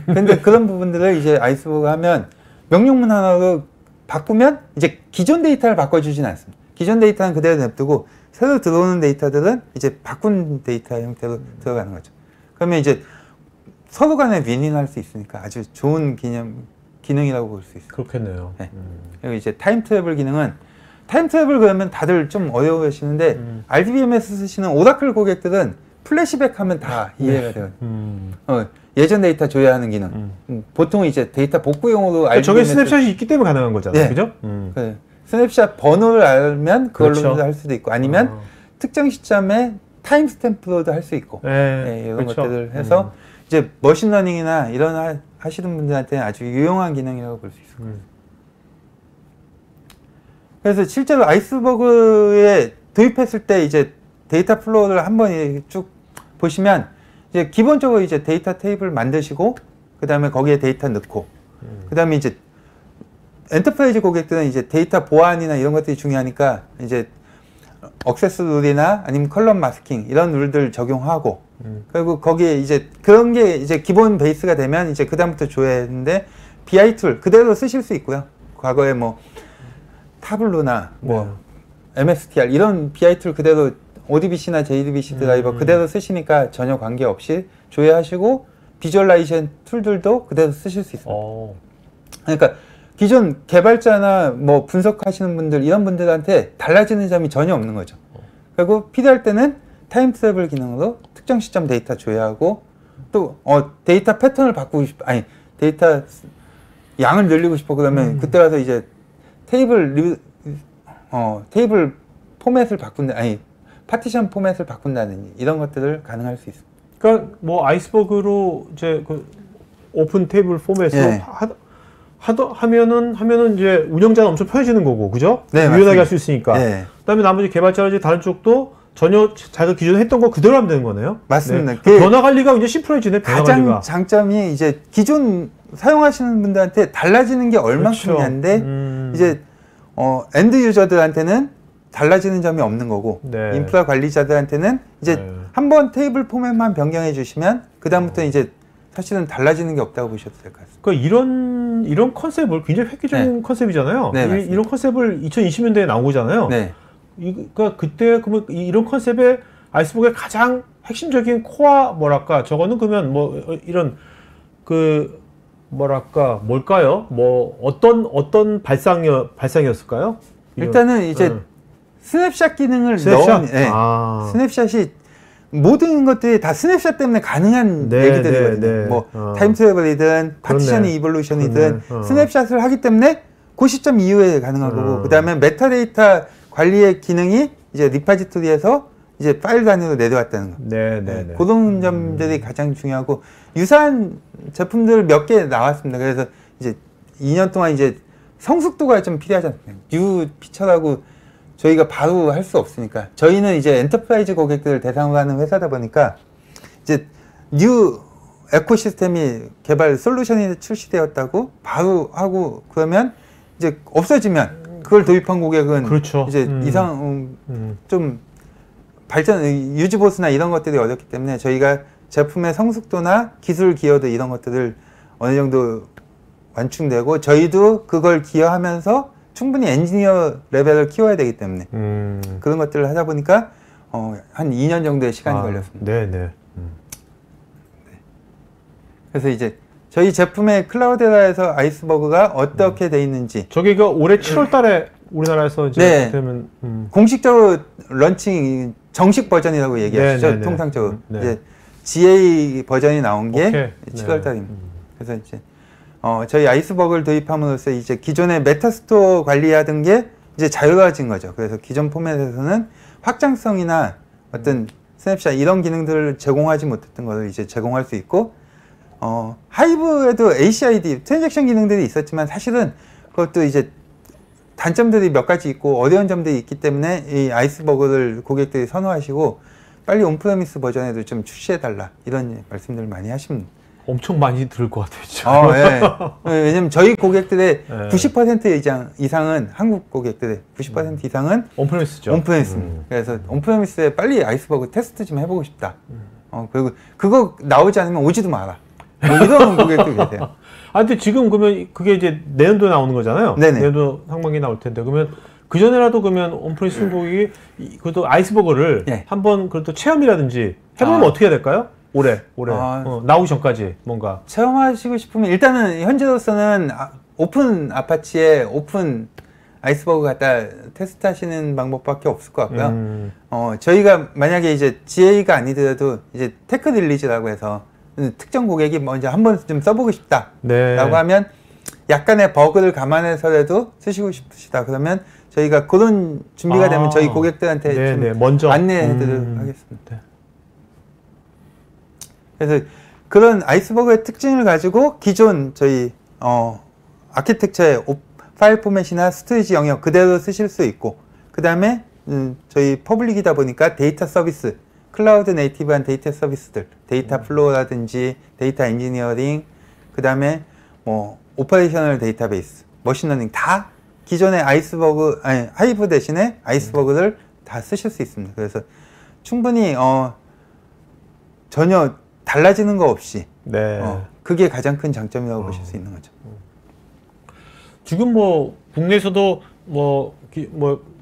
근데 그런 부분들을 이제 아이스버그 하면 명령문 하나로 바꾸면 이제 기존 데이터를 바꿔주진 않습니다. 기존 데이터는 그대로 냅두고 새로 들어오는 데이터들은 이제 바꾼 데이터 형태로 들어가는 거죠. 그러면 이제 서로 간에 윈윈할 수 있으니까 아주 좋은 기능이라고 볼 수 있어요. 그렇겠네요. 네. 그리고 이제 타임 트래블 기능은 타임 트래블 그러면 다들 좀 어려워하시는데 RDBMS 쓰시는 오라클 고객들은 플래시백 하면 다 이해가 돼요. 예전 데이터 조회하는 기능. 보통 이제 데이터 복구용으로 저게 스냅샷이 있기 때문에 가능한 거잖아요. 네. 그죠? 스냅샷 번호를 알면 그걸로 그렇죠. 할 수도 있고 아니면 특정 시점에 타임스탬프로도 할 수 있고 이런 그렇죠. 것들을 해서 이제 머신러닝이나 이런 하시는 분들한테는 아주 유용한 기능이라고 볼 수 있을 거예요. 그래서 실제로 아이스버그에 도입했을 때 이제 데이터 플로우를 한번 쭉 보시면 이제 기본적으로 이제 데이터 테이블 만드시고 그 다음에 거기에 데이터 넣고 그 다음에 이제 엔터프라이즈 고객들은 이제 데이터 보안이나 이런 것들이 중요하니까 이제 억세스 룰이나 아니면 컬럼 마스킹 이런 룰들 적용하고 그리고 거기에 이제 그런 게 이제 기본 베이스가 되면 이제 그 다음부터 조회했는데 BI 툴 그대로 쓰실 수 있고요. 과거에 뭐 타블로나 뭐 MSTR 이런 BI 툴 그대로 ODBC나 JDBC 드라이버 그대로 쓰시니까 전혀 관계없이 조회하시고 비주얼라이제이션 툴들도 그대로 쓰실 수 있어요. 그러니까 기존 개발자나 뭐 분석하시는 분들 이런 분들한테 달라지는 점이 전혀 없는 거죠. 그리고 필요할 때는 타임 트래블 기능으로 특정 시점 데이터 조회하고 또 데이터 패턴을 바꾸고 싶어 아니 데이터 양을 늘리고 싶어 그러면 그때 가서 이제 테이블 포맷을 바꾼다 아니 파티션 포맷을 바꾼다든지 이런 것들을 가능할 수 있습니다. 그러니까 뭐 아이스버그로 이제 그 오픈 테이블 포맷으로 하면은 이제 운영자는 엄청 편해지는 거고, 그죠? 네, 유연하게 할 수 있으니까. 네. 그다음에 나머지 개발자라든지 다른 쪽도 전혀 자기가 기존에 했던 거 그대로 하면 되는 거네요. 맞습니다. 네. 그 변화 관리가 이제 심플해지네. 변화 가장 관리가. 장점이 이제 기존 사용하시는 분들한테 달라지는 게 얼만큼인데 그렇죠. 이제 엔드 유저들한테는 달라지는 점이 없는 거고 네. 인프라 관리자들한테는 이제 한번 테이블 포맷만 변경해 주시면 그 다음부터 이제 사실은 달라지는 게 없다고 보셔도 될 것 같습니다. 그러니까 이런 컨셉을 굉장히 획기적인 컨셉이잖아요. 네, 이런 컨셉을 2020년대에 나온 거잖아요. 네. 그러니까 그때 그러면 이런 컨셉의 아이스버그의 가장 핵심적인 코어 뭐랄까 저거는 그러면 뭐 이런 그 뭐랄까 뭘까요? 뭐 어떤 발상이었을까요? 일단은 이제 스냅샷 기능을 스냅샷? 넣은 스냅샷이 모든 것들이 다 스냅샷 때문에 가능한 얘기들이거든요. 뭐 타임 트래블이든 파티션 이볼루션이든 스냅샷을 하기 때문에 그 시점 이후에 가능한 거고 그 다음에 메타데이터 관리의 기능이 이제 리파지토리에서 이제 파일 단위로 내려왔다는 거. 그런 점들이 가장 중요하고 유사한 제품들 몇 개 나왔습니다. 그래서 이제 2년 동안 이제 성숙도가 좀 필요하잖아요. 뉴 피처라고 저희가 바로 할 수 없으니까 저희는 이제 엔터프라이즈 고객들을 대상으로 하는 회사다 보니까 이제 뉴 에코시스템이 개발 솔루션이 출시되었다고 바로 하고 그러면 이제 없어지면 그걸 도입한 고객은 그렇죠. 이제 이상 좀 발전 유지보수나 이런 것들이 어렵기 때문에 저희가 제품의 성숙도나 기술 기여도 이런 것들을 어느 정도 완충되고 저희도 그걸 기여하면서 충분히 엔지니어 레벨을 키워야 되기 때문에 그런 것들을 하다 보니까 한 2년 정도의 시간이 걸렸습니다. 네네. 그래서 이제 저희 제품의 클라우데라에서 아이스버그가 어떻게 돼 있는지 저기가 올해 7월달에 우리나라에서 이제 되면 공식적으로 런칭 정식 버전이라고 얘기하시죠. 통상적으로 이제 GA 버전이 나온 게 7월달입니다. 그래서 이제 저희 아이스버그를 도입함으로써 이제 기존의 메타스토어 관리하던 게 이제 자유로워진 거죠. 그래서 기존 포맷에서는 확장성이나 어떤 스냅샷 이런 기능들을 제공하지 못했던 것을 이제 제공할 수 있고 하이브에도 ACID 트랜잭션 기능들이 있었지만 사실은 그것도 이제 단점들이 몇 가지 있고 어려운 점들이 있기 때문에 이 아이스버그를 고객들이 선호하시고 빨리 온프레미스 버전에도 좀 출시해달라 이런 말씀들을 많이 하십니다. 엄청 많이 들을 것 같아요. 왜냐면 저희 고객들의 90% 이상은 한국 고객들의 90% 이상은 온프레미스죠. 온프레미스입니다. 그래서 온프레미스에 빨리 아이스버그 테스트 좀 해보고 싶다. 그리고 그거 나오지 않으면 오지도 마라. 뭐 이런 고객도 계세요. 근데 지금 그러면 그게 이제 내년도에 나오는 거잖아요. 내년도 상반기에 나올 텐데 그러면 그 전에라도 그러면 온프레미스 승복이 그것도 아이스버그를 한번 그래도 체험이라든지 해보면 어떻게 해야 될까요? 올해 나오기 전까지 뭔가 체험하시고 싶으면 일단은 현재로서는 오픈 아파치에 오픈 아이스버그 갖다 테스트 하시는 방법밖에 없을 것 같고요. 저희가 만약에 이제 GA가 아니더라도 이제 테크 릴리즈라고 해서 특정 고객이 먼저 한번 좀 써보고 싶다 라고 하면 약간의 버그를 감안해서라도 쓰시고 싶으시다 그러면 저희가 그런 준비가 되면 저희 고객들한테 좀 먼저 안내해드리도록 하겠습니다. 그래서 그런 아이스버그의 특징을 가지고 기존 저희 아키텍처의 파일 포맷이나 스토리지 영역 그대로 쓰실 수 있고, 그 다음에 저희 퍼블릭이다 보니까 데이터 서비스, 클라우드 네이티브한 데이터 서비스들, 데이터 플로우라든지 데이터 엔지니어링, 그 다음에 뭐 오퍼레이셔널 데이터베이스, 머신러닝 다 기존의 아이스버그, 아니 하이브 대신에 아이스버그를 다 쓰실 수 있습니다. 그래서 충분히 전혀 달라지는 거 없이 그게 가장 큰 장점이라고 보실 수 있는 거죠. 지금 뭐 국내에서도 뭐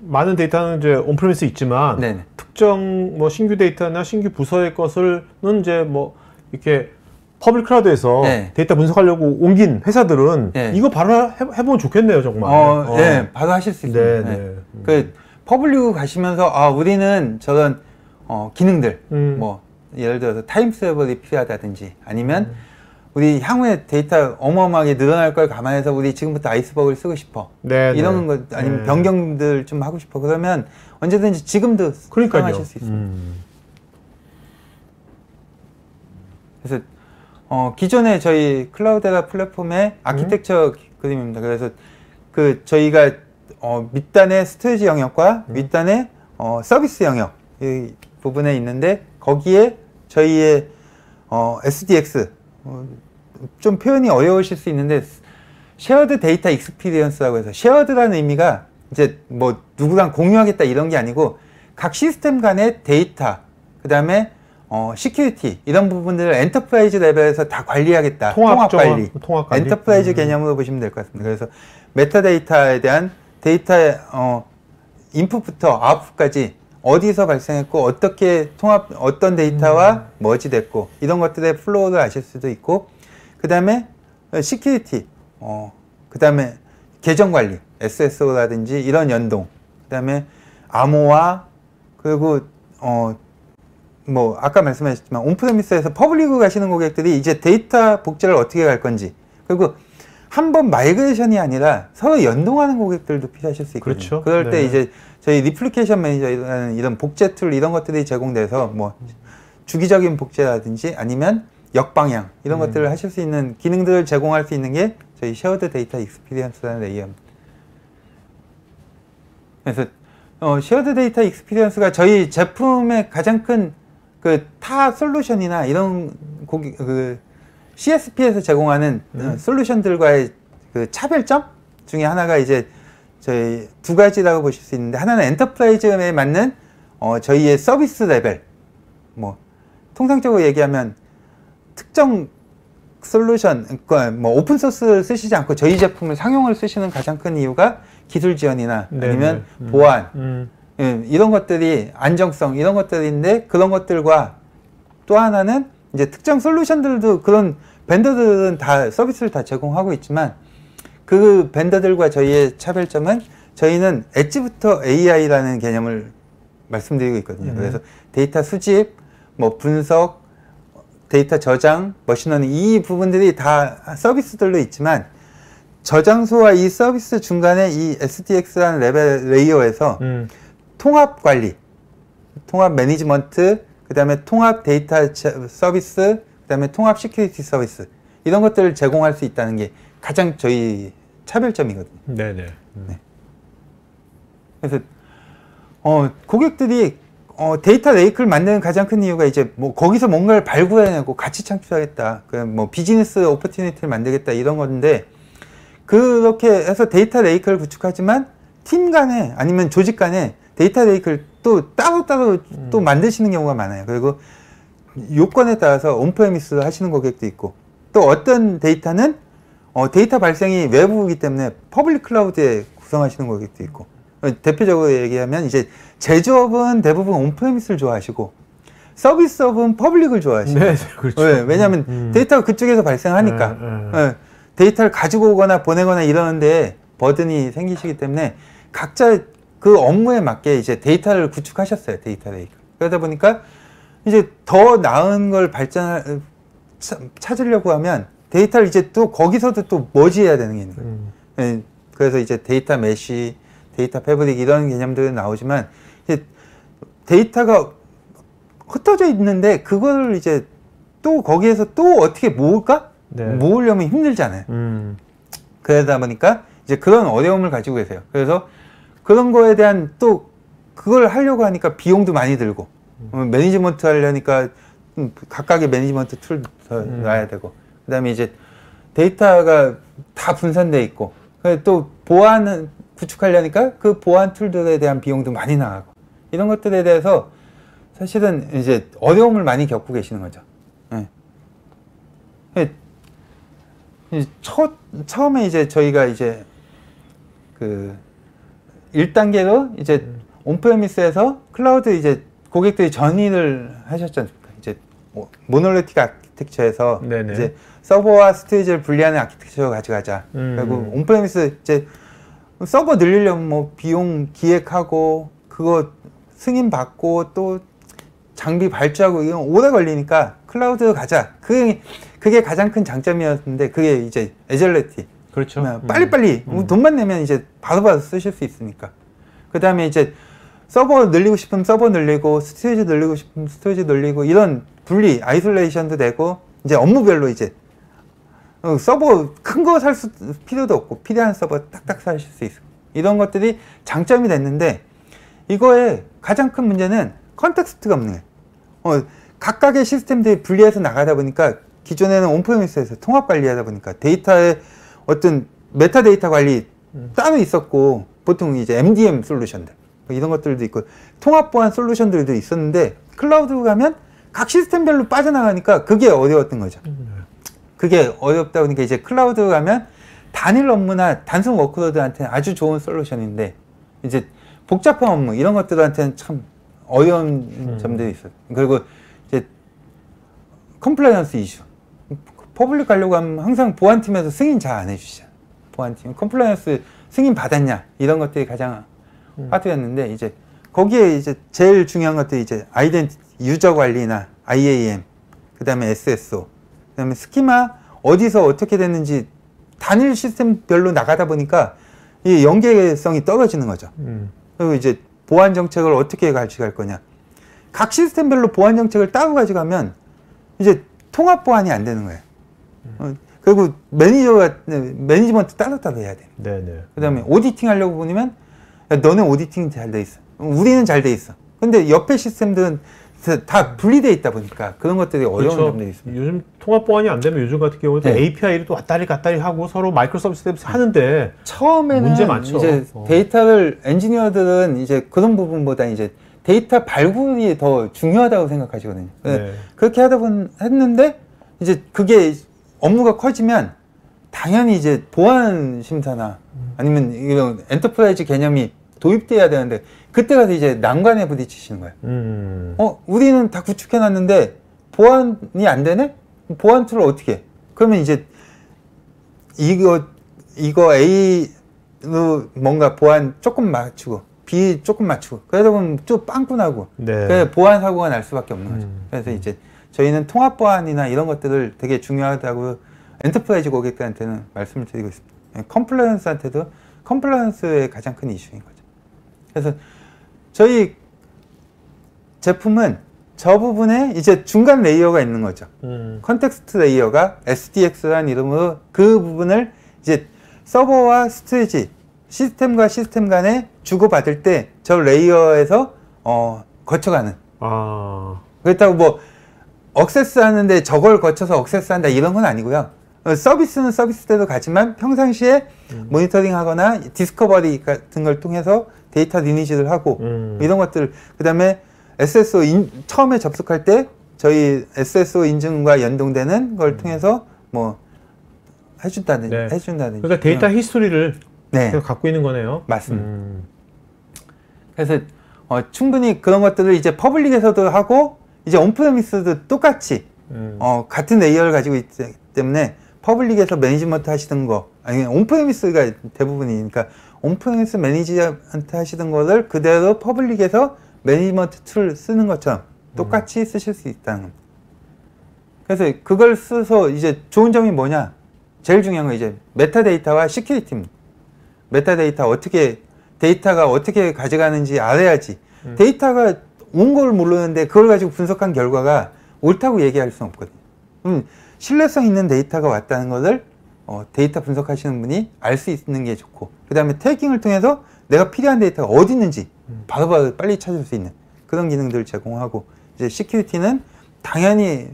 많은 데이터는 이제 온프레미스 있지만 네네. 특정 뭐 신규 데이터나 신규 부서의 것을는 이제 뭐 이렇게 퍼블릭 클라우드에서 데이터 분석하려고 옮긴 회사들은 이거 바로 해보면 좋겠네요, 정말. 네, 바로 하실 수 있습니다. 그 퍼블릭 가시면서 우리는 저런 기능들, 뭐 예를 들어서 타임스랩이 필요하다든지 아니면 우리 향후에 데이터 어마어마하게 늘어날 걸 감안해서 우리 지금부터 아이스버그를 쓰고 싶어. 이런 거 아니면 변경들 좀 하고 싶어. 그러면 언제든지 지금도 사용하실 수 있습니다. 그래서 기존의 저희 클라우드라 플랫폼의 아키텍처 그림입니다. 그래서 그 저희가 밑단의 스토리지 영역과 윗단의 서비스 영역 이 부분에 있는데, 거기에 저희의 SDX 좀 표현이 어려우실 수 있는데 쉐어드 데이터 익스피리언스라고 해서, 쉐어드라는 의미가 이제 뭐 누구랑 공유하겠다 이런 게 아니고 각 시스템 간의 데이터, 그 다음에 시큐리티 이런 부분들을 엔터프라이즈 레벨에서 다 관리하겠다. 통합 관리. 엔터프라이즈 개념으로 보시면 될 것 같습니다. 그래서 메타데이터에 대한 데이터의 인풋부터 아웃풋까지 어디서 발생했고 어떻게 어떤 데이터와 머지됐고 이런 것들의 플로우를 아실 수도 있고, 그 다음에 시큐리티, 그 다음에 계정 관리, SSO라든지 이런 연동, 그 다음에 암호화, 그리고 뭐 아까 말씀하셨지만 온프레미스에서 퍼블릭으로 가시는 고객들이 이제 데이터 복제를 어떻게 갈 건지, 그리고 한 번 마이그레이션이 아니라 서로 연동하는 고객들도 필요하실 수 있거든요. 그렇죠. 그럴 때 이제 저희 리플리케이션 매니저라는 이런 복제 툴 이런 것들이 제공돼서 뭐 주기적인 복제라든지 아니면 역방향 이런 것들을 하실 수 있는 기능들을 제공할 수 있는 게 저희 쉐어드 데이터 익스피리언스라는 레이어입니다. 그래서 쉐어드 데이터 익스피리언스가 저희 제품의 가장 큰 그 타 솔루션이나 이런 CSP에서 제공하는 솔루션들과의 그 차별점 중에 하나가 이제 저희 두 가지라고 보실 수 있는데, 하나는 엔터프라이즈에 맞는 저희의 서비스 레벨, 뭐 통상적으로 얘기하면 특정 솔루션, 그러니까 뭐 오픈 소스를 쓰시지 않고 저희 제품을 상용을 쓰시는 가장 큰 이유가 기술 지원이나 아니면 보안, 이런 것들이 안정성 이런 것들인데, 그런 것들과 또 하나는 이제 특정 솔루션들도 그런 벤더들은 다 서비스를 다 제공하고 있지만, 그 벤더들과 저희의 차별점은 저희는 엣지부터 AI라는 개념을 말씀드리고 있거든요. 그래서 데이터 수집, 뭐 분석, 데이터 저장, 머신러닝 이 부분들이 다 서비스들로 있지만, 저장소와 이 서비스 중간에 이 SDX라는 레벨 레이어에서 통합 관리, 통합 매니지먼트, 그 다음에 통합 데이터 서비스, 그 다음에 통합 시큐리티 서비스 이런 것들을 제공할 수 있다는 게 가장 저희 차별점이거든요. 네네. 네. 그래서 고객들이 데이터 레이크를 만드는 가장 큰 이유가 이제 뭐 거기서 뭔가를 발굴해내고 가치 창출하겠다, 뭐 비즈니스 오퍼튜니티를 만들겠다 이런 건데, 그렇게 해서 데이터 레이크를 구축하지만 팀 간에 아니면 조직 간에 데이터 레이크를 또 따로따로 또 만드시는 경우가 많아요. 그리고 요건에 따라서 온프레미스로 하시는 고객도 있고, 또 어떤 데이터는 데이터 발생이 외부이기 때문에 퍼블릭 클라우드에 구성하시는 고객도 있고, 대표적으로 얘기하면 이제 제조업은 대부분 온프레미스를 좋아하시고 서비스업은 퍼블릭을 좋아하시고. 네, 그렇죠. 왜냐하면 데이터가 그쪽에서 발생하니까 데이터를 가지고 오거나 보내거나 이러는데 버든이 생기시기 때문에 각자 그 업무에 맞게 이제 데이터를 구축하셨어요. 데이터 레이크. 그러다 보니까 이제 더 나은 걸 찾으려고 하면 데이터를 이제 또 거기서도 또 머지해야 되는 게 있는 거예요. 그래서 이제 데이터 메쉬, 데이터 패브릭 이런 개념들이 나오지만 이제 데이터가 흩어져 있는데 그걸 이제 또 거기에서 또 어떻게 모을까? 네. 모으려면 힘들잖아요. 그러다 보니까 이제 그런 어려움을 가지고 계세요. 그래서 그런 거에 대한 또 그걸 하려고 하니까 비용도 많이 들고 매니지먼트 하려니까 각각의 매니지먼트 툴 놔야 되고 그 다음에 이제 데이터가 다 분산돼 있고 또 보안 구축하려니까 그 보안 툴들에 대한 비용도 많이 나가고 이런 것들에 대해서 사실은 이제 어려움을 많이 겪고 계시는 거죠. 네. 처음에 이제 저희가 이제 그 1단계로 이제 온프레미스에서 클라우드 이제 고객들이 전이를 하셨지 않습니까? 이제 모놀리틱 아키텍처에서 네네. 이제 서버와 스토리지를 분리하는 아키텍처를 가져가자. 그리고 온프레미스 이제 서버 늘리려면 뭐 비용 기획하고 그거 승인 받고 또 장비 발주하고 이건 오래 걸리니까 클라우드로 가자. 그게 가장 큰 장점이었는데 그게 이제 애절리티. 그렇죠. 빨리빨리 돈만 내면 이제 바로바로 쓰실 수 있으니까. 그 다음에 이제 서버 늘리고 싶으면 서버 늘리고 스토리지 늘리고 싶으면 스토리지 늘리고 이런 분리, 아이솔레이션도 되고 이제 업무별로 이제 서버 큰 거 살 필요도 없고 필요한 서버 딱딱 사실 수 있고 이런 것들이 장점이 됐는데 이거의 가장 큰 문제는 컨텍스트가 없는 거예요. 각각의 시스템들이 분리해서 나가다 보니까 기존에는 온프레미스에서 통합 관리하다 보니까 데이터의 어떤 메타데이터 관리 따로 있었고 보통 이제 MDM 솔루션들 이런 것들도 있고 통합 보안 솔루션들도 있었는데 클라우드 가면 각 시스템별로 빠져나가니까 그게 어려웠던 거죠. 그게 어렵다 보니까 이제 클라우드 가면 단일 업무나 단순 워크로드한테는 아주 좋은 솔루션인데 이제 복잡한 업무 이런 것들한테는 참 어려운 점들이 있어요. 그리고 이제 컴플라이언스 이슈 퍼블릭 가려고 하면 항상 보안팀에서 승인 잘 안 해주시잖아요. 보안팀 컴플라이언스 승인 받았냐 이런 것들이 가장 하드였는데 이제 거기에 이제 제일 중요한 것들이 이제 아이덴티티 유저 관리나 IAM 그 다음에 SSO 그 다음에 스키마 어디서 어떻게 됐는지 단일 시스템별로 나가다 보니까 이 연계성이 떨어지는 거죠. 그리고 이제 보안 정책을 어떻게 가져갈 거냐. 각 시스템별로 보안 정책을 따로 가져가면 이제 통합 보안이 안 되는 거예요. 그리고 매니지먼트 따로따로 해야 돼요. 네네. 그 다음에 오디팅 하려고 보면 야, 너는 오디팅 잘 돼 있어. 우리는 잘 돼 있어. 근데 옆에 시스템들은 다 분리되어 있다 보니까 그런 것들이 어려운 그렇죠. 점들이 있습니다. 요즘 통합 보안이 안 되면 요즘 같은 경우는 네. API를 또 왔다리 갔다리 하고 서로 마이크로 서비스 하는데 처음에는 문제 많죠. 이제 데이터를 엔지니어들은 이제 그런 부분보다 이제 데이터 발굴이 더 중요하다고 생각하시거든요. 네. 그렇게 하다 했는데 이제 그게 업무가 커지면 당연히 이제 보안 심사나 아니면 이런 엔터프라이즈 개념이 도입돼야 되는데 그때 가서 이제 난관에 부딪히시는 거예요. 우리는 다 구축해놨는데 보안이 안 되네? 보안 툴을 어떻게 해? 그러면 이제 이거 A로 뭔가 보안 조금 맞추고 B 조금 맞추고 그러다 보면 좀 빵꾸나고 네. 그래서 보안 사고가 날 수밖에 없는 거죠. 그래서 이제 저희는 통합 보안이나 이런 것들을 되게 중요하다고 엔터프라이즈 고객들한테는 말씀을 드리고 있습니다. 컴플라이언스한테도 컴플라이언스의 가장 큰 이슈인 거죠. 그래서 저희 제품은 저 부분에 이제 중간 레이어가 있는 거죠. 컨텍스트 레이어가 SDX라는 이름으로 그 부분을 이제 서버와 스토리지, 시스템과 시스템 간에 주고받을 때 저 레이어에서 거쳐가는. 그렇다고 뭐 억세스 하는데 저걸 거쳐서 억세스 한다 이런 건 아니고요. 서비스는 서비스대로 가지만 평상시에 모니터링 하거나 디스커버리 같은 걸 통해서 데이터 리니지를 하고 이런 것들 그 다음에 SSO 처음에 접속할 때 저희 SSO 인증과 연동되는 걸 통해서 뭐 해준다든지 네. 해준다든지 그러니까 데이터 히스토리를 네. 계속 갖고 있는 거네요. 맞습니다. 그래서 충분히 그런 것들을 이제 퍼블릭에서도 하고 이제 온프레미스도 똑같이 같은 레이어를 가지고 있기 때문에 퍼블릭에서 매니지먼트 하시던 거 아니 온프레미스가 대부분이니까 온프레미스 매니지먼트 하시던 거를 그대로 퍼블릭에서 매니지먼트 툴 쓰는 것처럼 똑같이 쓰실 수 있다는 겁니다. 그래서 그걸 써서 이제 좋은 점이 뭐냐? 제일 중요한 건 이제 메타데이터와 시큐리티입니다. 메타데이터 어떻게 데이터가 어떻게 가져가는지 알아야지. 데이터가 온 걸 모르는데 그걸 가지고 분석한 결과가 옳다고 얘기할 수는 없거든요. 신뢰성 있는 데이터가 왔다는 것을 데이터 분석하시는 분이 알 수 있는 게 좋고, 그 다음에 태깅을 통해서 내가 필요한 데이터가 어디 있는지 바로바로 빨리 찾을 수 있는 그런 기능들을 제공하고, 이제 시큐리티는 당연히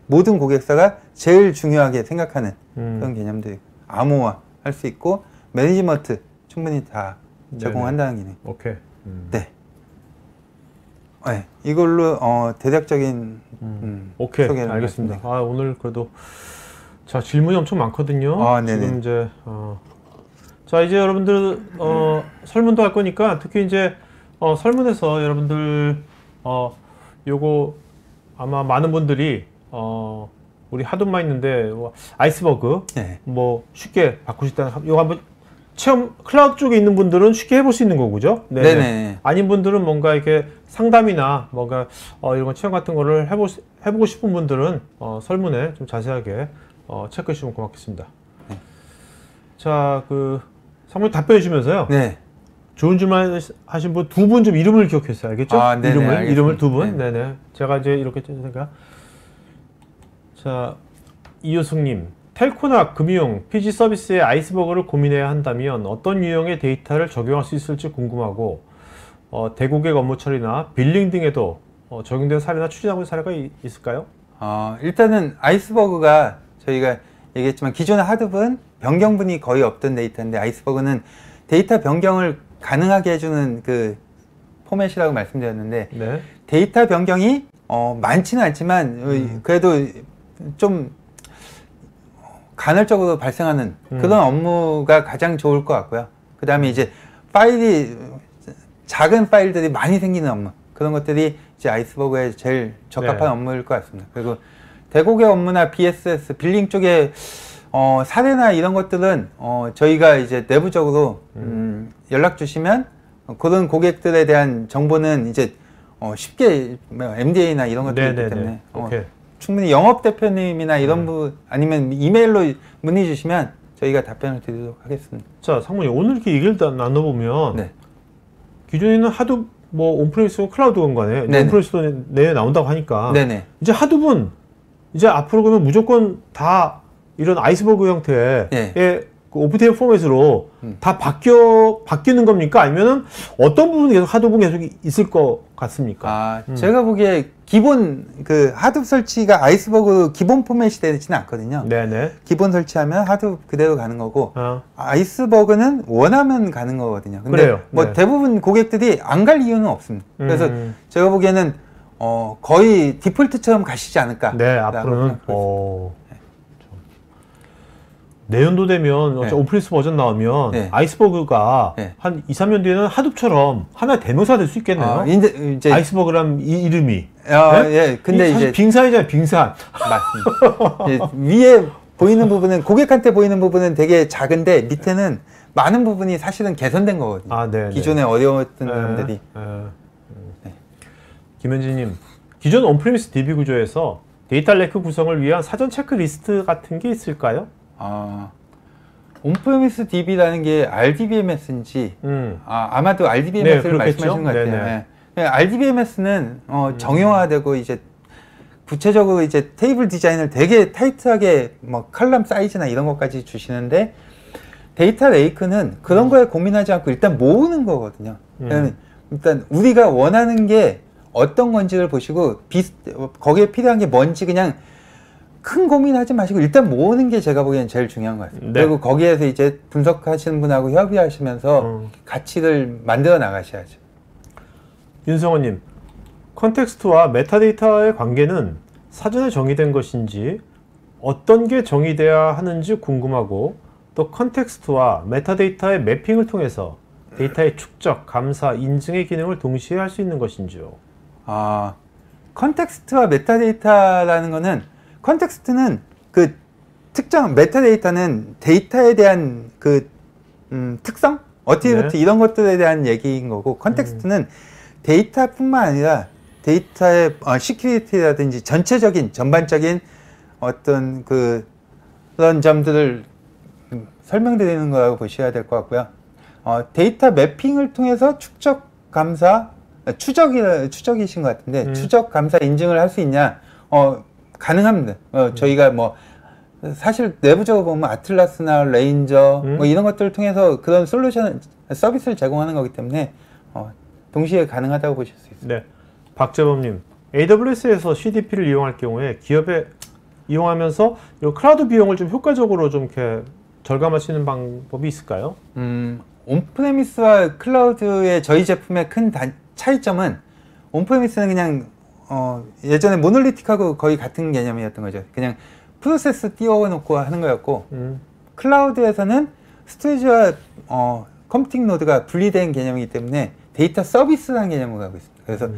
모든 고객사가 제일 중요하게 생각하는 그런 개념들이 암호화 할 수 있고, 매니지먼트 충분히 다 제공한다는 기능. 오케이. 네. 네. 이걸로 대략적인 오케이. 소개를 알겠습니다. 말씀드릴게요. 아, 오늘 그래도 자, 질문이 엄청 많거든요. 아, 네네. 지금 이제 자, 이제 여러분들 설문도 할 거니까, 특히 이제 설문에서 여러분들 요거 아마 많은 분들이 우리 하둠만 있는데 아이스버그 네. 뭐 쉽게 바꾸고 싶다는, 요거 한번 체험, 클라우드 쪽에 있는 분들은 쉽게 해볼 수 있는 거고, 그죠? 네네. 아닌 분들은 뭔가 이렇게 상담이나 뭔가 이런 거 체험 같은 거를 해보고 싶은 분들은 설문에 좀 자세하게 체크해 주시면 고맙겠습니다. 네. 자, 상무님 답변해 주면서요. 네. 좋은 질문 하신 분 두 분 좀 이름을 기억했어요. 알겠죠? 아, 네네, 이름을 두 분. 네. 네네. 제가 이제 이렇게 했으니까. 자, 이효승님. 텔코나 금융, PG 서비스에 아이스버그를 고민해야 한다면 어떤 유형의 데이터를 적용할 수 있을지 궁금하고, 대고객 업무 처리나 빌링 등에도 적용된 사례나 추진하고 있는 사례가 있을까요? 일단은 아이스버그가 저희가 얘기했지만 기존의 하드분 변경분이 거의 없던 데이터인데, 아이스버그는 데이터 변경을 가능하게 해주는 그 포맷이라고 말씀드렸는데, 네. 데이터 변경이 많지는 않지만 그래도 좀 간헐적으로 발생하는 그런 업무가 가장 좋을 것 같고요. 그 다음에 이제 작은 파일들이 많이 생기는 업무, 그런 것들이 이제 아이스버그에 제일 적합한 네. 업무일 것 같습니다. 그리고 대고객 업무나 BSS, 빌링 쪽에 사례나 이런 것들은 저희가 이제 내부적으로 연락 주시면 그런 고객들에 대한 정보는 이제 쉽게 MDA나 이런 것들이 있기 때문에 충분히 영업 대표님이나 이런 분 아니면 이메일로 문의 주시면 저희가 답변을 드리도록 하겠습니다. 자, 상무님, 오늘 이렇게 얘기를 나눠보면 네. 기존에는 하도 뭐 온프레미스 클라우드건 간에 온프레미스 내에 나온다고 하니까, 네네. 이제 하드분 이제 앞으로 그러면 무조건 다 이런 아이스버그 형태의 그 오픈테이블 포맷으로 다 바뀌는 겁니까? 아니면은 어떤 부분이 계속 하드분 계속 있을 것 같습니까? 제가 보기에 기본 그 하드 설치가 아이스버그 기본 포맷이 되지는 않거든요. 네네. 기본 설치하면 하드 그대로 가는 거고, 아이스버그는 원하면 가는 거거든요. 근데 그래요. 뭐 네. 대부분 고객들이 안 갈 이유는 없습니다. 그래서 제가 보기에는 거의 디폴트처럼 가시지 않을까. 네, 앞으로는 내년도 되면 오픈리스 버전 나오면 아이스버그가 한 2, 3년 뒤에는 하둡처럼 하나의 대명사 될 수 있겠네요. 이제 아이스버그란 이름이. 근데 이제 빙산이잖아요, 빙산. 맞습니다. 위에 보이는 부분은, 고객한테 보이는 부분은 되게 작은데 밑에는 많은 부분이 사실은 개선된 거거든요. 기존에 어려웠던 점들이. 김현진님, 기존 온프리미스 DB 구조에서 데이터 레이크 구성을 위한 사전 체크리스트 같은 게 있을까요? 온프레미스 DB라는 게 RDBMS인지 아마도 RDBMS를 말씀하시는 것 같아요. RDBMS는 정형화되고 이제 구체적으로 이제 테이블 디자인을 되게 타이트하게 뭐 칼럼 사이즈나 이런 것까지 주시는데, 데이터 레이크는 그런 거에 고민하지 않고 일단 모으는 거거든요. 일단 우리가 원하는 게 어떤 건지를 보시고 거기에 필요한 게 뭔지 그냥 큰 고민하지 마시고 일단 모으는 게 제가 보기엔 제일 중요한 것 같습니다. 그리고 거기에서 이제 분석하시는 분하고 협의하시면서 가치를 만들어 나가셔야죠. 윤성호님, 컨텍스트와 메타데이터의 관계는 사전에 정의된 것인지 어떤 게 정의돼야 하는지 궁금하고, 또 컨텍스트와 메타데이터의 매핑을 통해서 데이터의 축적, 감사, 인증의 기능을 동시에 할 수 있는 것인지요. 컨텍스트와 메타데이터라는 거는, 컨텍스트는 그 특정, 메타데이터는 데이터에 대한 그 특성, 어티리뷰트 이런 것들에 대한 얘기인 거고, 컨텍스트는 데이터뿐만 아니라 데이터의 시큐리티라든지 전체적인 전반적인 어떤 그런 점들을 설명드리는 거라고 보셔야 될 것 같고요. 데이터 매핑을 통해서 추적이신 것 같은데 추적 감사 인증을 할 수 있냐? 가능합니다. 저희가 뭐 사실 내부적으로 보면 아틀라스나 레인저 뭐 이런 것들을 통해서 그런 솔루션 서비스를 제공하는 거기 때문에 동시에 가능하다고 보실 수 있습니다. 네, 박재범님, AWS에서 CDP를 이용할 경우에 기업에 이용하면서 이 클라우드 비용을 좀 효과적으로 좀 이렇게 절감할 수 있는 방법이 있을까요? 온프레미스와 클라우드의 저희 제품의 큰 차이점은 온프레미스는 그냥 예전에 모놀리틱하고 거의 같은 개념이었던 거죠. 그냥 프로세스 띄워놓고 하는 거였고 클라우드에서는 스토리지와 컴퓨팅 노드가 분리된 개념이기 때문에 데이터 서비스라는 개념을 가고 있습니다. 그래서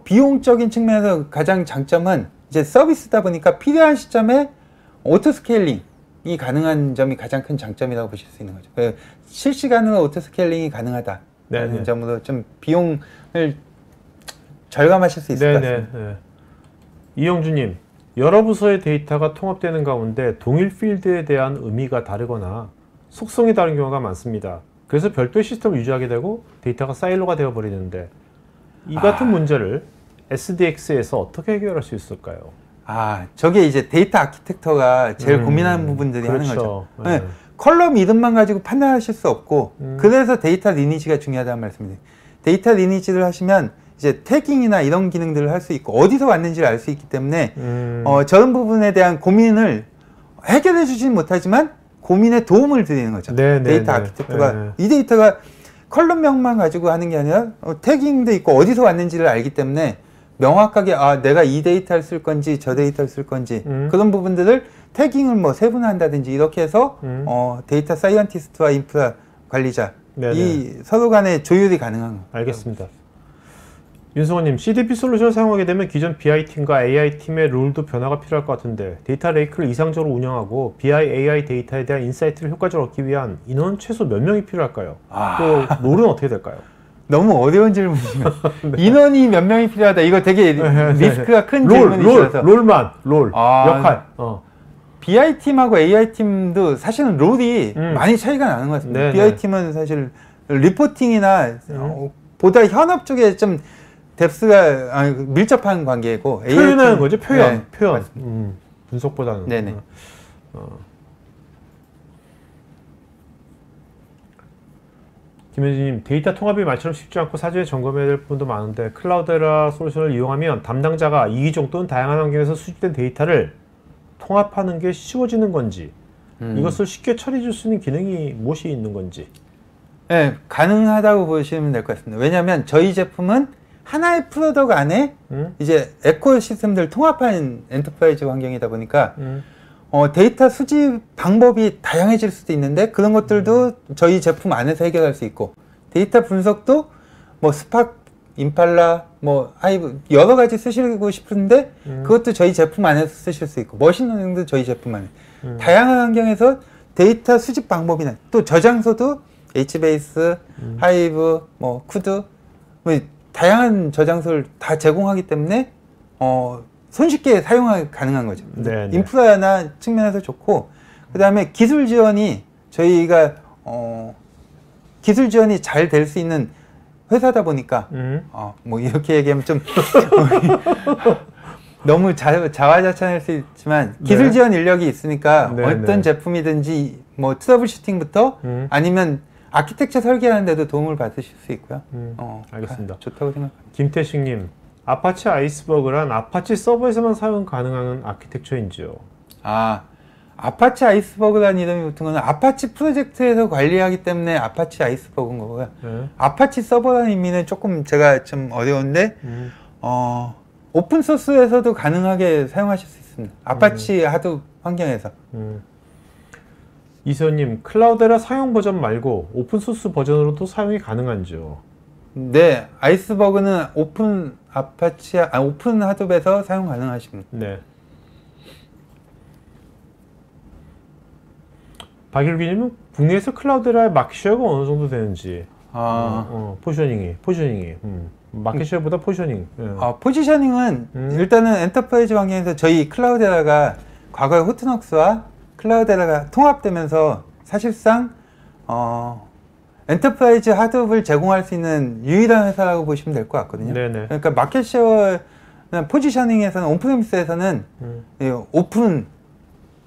비용적인 측면에서 가장 장점은 이제 서비스다 보니까 필요한 시점에 오토 스케일링이 가능한 점이 가장 큰 장점이라고 보실 수 있는 거죠. 실시간으로 오토 스케일링이 가능하다는 점으로 좀 비용을 절감하실 수 있을 것 같습니다. 네. 이영주님, 여러 부서의 데이터가 통합되는 가운데 동일 필드에 대한 의미가 다르거나 속성이 다른 경우가 많습니다. 그래서 별도의 시스템을 유지하게 되고 데이터가 사일로가 되어버리는데 이 같은 문제를 SDX에서 어떻게 해결할 수 있을까요? 저게 이제 데이터 아키텍처가 제일 고민하는 부분들이 그렇죠. 하는 거죠. 네. 컬럼 이름만 가지고 판단하실 수 없고 그래서 데이터 리니지가 중요하다는 말씀입니다. 데이터 리니지를 하시면 이제 태깅이나 이런 기능들을 할 수 있고 어디서 왔는지를 알 수 있기 때문에 저런 부분에 대한 고민을 해결해 주지는 못하지만 고민에 도움을 드리는 거죠. 데이터 아키텍처가 이 데이터가 컬럼명만 가지고 하는 게 아니라 태깅도 있고 어디서 왔는지를 알기 때문에 명확하게 내가 이 데이터를 쓸 건지 저 데이터를 쓸 건지 그런 부분들을 태깅을 뭐 세분화한다든지 이렇게 해서 데이터 사이언티스트와 인프라 관리자 이 서로 간의 조율이 가능한 거예요. 알겠습니다. 윤성호님, CDP 솔루션을 사용하게 되면 기존 BI팀과 AI팀의 룰도 변화가 필요할 것 같은데 데이터 레이크를 이상적으로 운영하고 BI, AI 데이터에 대한 인사이트를 효과적으로 얻기 위한 인원 최소 몇 명이 필요할까요? 또 롤은 어떻게 될까요? 너무 어려운 질문이지만 인원이 몇 명이 필요하다. 이거 되게 리스크가 큰 질문이셔서 롤 역할. BI팀하고 AI팀도 사실은 롤이 많이 차이가 나는 것 같습니다. BI팀은 사실 리포팅이나 보다 현업 쪽에 좀 뎁스가 밀접한 관계고 표현하는 거죠. 표현. 분석보다는. 네네. 김현진님, 데이터 통합이 말처럼 쉽지 않고 사전에 점검해야 될 부분도 많은데 클라우드라 솔루션을 이용하면 담당자가 이기종 또는 다양한 환경에서 수집된 데이터를 통합하는 게 쉬워지는 건지 이것을 쉽게 처리해 줄 수 있는 기능이 무엇이 있는 건지. 네, 가능하다고 보시면 될 것 같습니다. 왜냐하면 저희 제품은 하나의 프로덕트 안에 이제 에코시스템들 통합한 엔터프라이즈 환경이다 보니까 데이터 수집 방법이 다양해질 수도 있는데 그런 것들도 저희 제품 안에서 해결할 수 있고 데이터 분석도 뭐 스파크, 임팔라, 뭐 하이브 여러 가지 쓰시고 싶은데 그것도 저희 제품 안에서 쓰실 수 있고 머신러닝도 저희 제품 안에 다양한 환경에서 데이터 수집 방법이나 또 저장소도 HBase, 하이브, 뭐 쿠드 뭐 다양한 저장소를 다 제공하기 때문에 손쉽게 사용하기 가능한 거죠. 인프라나 측면에서 좋고 그 다음에 기술 지원이 저희가 기술 지원이 잘 될 수 있는 회사다 보니까 뭐 이렇게 얘기하면 좀 너무 자화자찬할 수 있지만 기술 지원 인력이 있으니까 어떤 제품이든지 뭐 트러블 슈팅부터 아니면 아키텍처 설계하는 데도 도움을 받으실 수 있고요. 알겠습니다. 좋다고 생각합니다. 김태식님, 아파치 아이스버그란 아파치 서버에서만 사용 가능한 아키텍처인지요? 아파치 아이스버그라는 이름이 붙은 거는 아파치 프로젝트에서 관리하기 때문에 아파치 아이스버그인 거고요. 아파치 서버라는 의미는 조금 제가 좀 어려운데 오픈소스에서도 가능하게 사용하실 수 있습니다. 아파치 하드 환경에서. 이세호님, 클라우드라 사용 버전 말고 오픈소스 버전으로도 사용이 가능한지요? 네, 아이스버그는 오픈 하드에서 사용 가능하십니다. 네. 박일기님은 국내에서 클라우드라의 마켓쉐어가 어느 정도 되는지. 포지셔닝이. 마켓쉐어보다 포지셔닝. 포지셔닝은 일단은 엔터프라이즈 환경에서 저희 클라우드라가 과거에 호트넉스와 클라우드라가 통합되면서 사실상 엔터프라이즈 하드업을 제공할 수 있는 유일한 회사라고 보시면 될 것 같거든요. 네네. 그러니까 마켓 쉐어 포지셔닝에서는 온프레미스에서는 오픈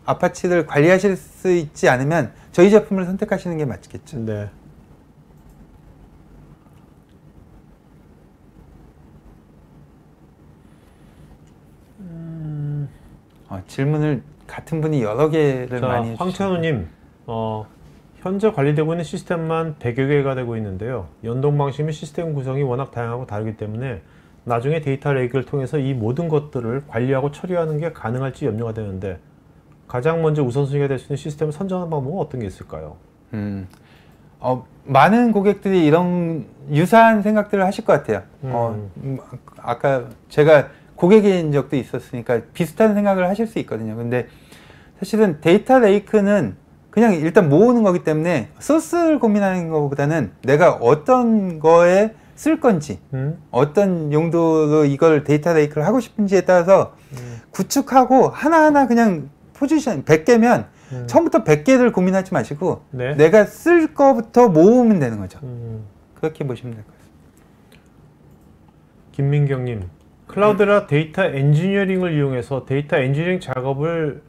아파치를 관리하실 수 있지 않으면 저희 제품을 선택하시는 게 맞겠죠. 네. 질문을 같은 분이 여러 개를 많이 해주시죠. 황찬우님, 현재 관리되고 있는 시스템만 100여 개가 되고 있는데요. 연동 방식 및 시스템 구성이 워낙 다양하고 다르기 때문에 나중에 데이터 레이크를 통해서 이 모든 것들을 관리하고 처리하는 게 가능할지 염려가 되는데 가장 먼저 우선순위가 될 수 있는 시스템을 선정하는 방법은 어떤 게 있을까요? 많은 고객들이 이런 유사한 생각들을 하실 것 같아요. 아까 제가 고객인 적도 있었으니까 비슷한 생각을 하실 수 있거든요. 근데 사실은 데이터 레이크는 그냥 일단 모으는 거기 때문에 소스를 고민하는 것보다는 내가 어떤 거에 쓸 건지 어떤 용도로 이걸 데이터 레이크를 하고 싶은지에 따라서 구축하고 하나하나 그냥 포지션 100개면 처음부터 100개를 고민하지 마시고 네. 내가 쓸 거부터 모으면 되는 거죠. 그렇게 보시면 될 것 같습니다. 김민경님, 클라우드라 데이터 엔지니어링을 이용해서 데이터 엔지니어링 작업을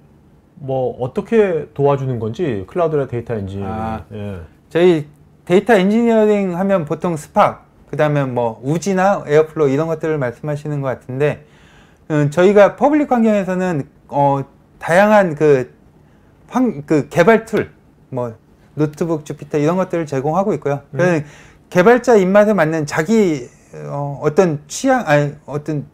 뭐 어떻게 도와주는 건지 클라우드라 데이터 엔지니어링. 예. 저희 데이터 엔지니어링 하면 보통 스팍, 그 다음에 뭐 우지나 에어플로우 이런 것들을 말씀하시는 것 같은데 저희가 퍼블릭 환경에서는 다양한 그 개발 툴, 뭐 노트북, 주피터 이런 것들을 제공하고 있고요. 개발자 입맛에 맞는 자기 어떤 취향, 아니 어떤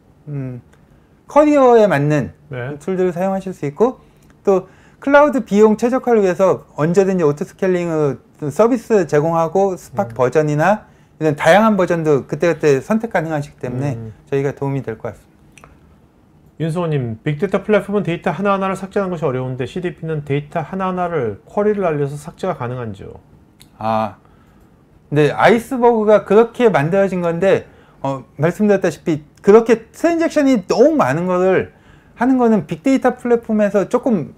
커리어에 맞는 네. 툴들을 사용하실 수 있고 또 클라우드 비용 최적화를 위해서 언제든지 오토스케일링 서비스 제공하고 스팍 버전이나 이런 다양한 버전도 그때그때 선택 가능하시기 때문에 저희가 도움이 될 것 같습니다. 윤수호님, 빅데이터 플랫폼은 데이터 하나하나를 삭제하는 것이 어려운데 CDP는 데이터 하나하나를 쿼리를 알려서 삭제가 가능한지요? 근데 아이스버그가 그렇게 만들어진 건데 말씀드렸다시피 그렇게 트랜잭션이 너무 많은 거를 하는 거는 빅데이터 플랫폼에서 조금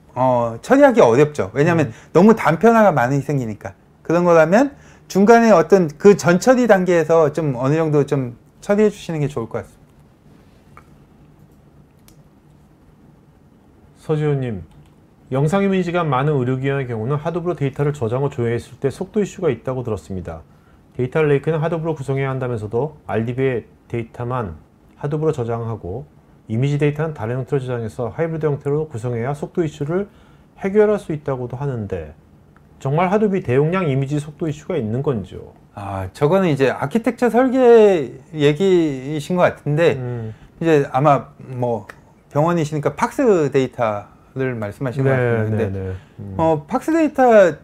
처리하기 어렵죠. 왜냐하면 너무 단편화가 많이 생기니까. 그런 거라면 중간에 어떤 그 전처리 단계에서 좀 어느 정도 좀 처리해 주시는 게 좋을 것 같습니다. 서지호님, 영상 이미지가 많은 의료기관의 경우는 하드브로 데이터를 저장하고 조회했을 때 속도 이슈가 있다고 들었습니다. 데이터 레이크는 하드브로 구성해야 한다면서도 RDB의 데이터만 하드브로 저장하고 이미지 데이터는 다른 형태로 저장해서 하이브리드 형태로 구성해야 속도 이슈를 해결할 수 있다고도 하는데 정말 하드비 대용량 이미지 속도 이슈가 있는 건지요? 저거는 이제 아키텍처 설계 얘기이신 것 같은데 이제 아마 뭐 병원이시니까 팍스 데이터를 말씀하시는 것 같은데 팍스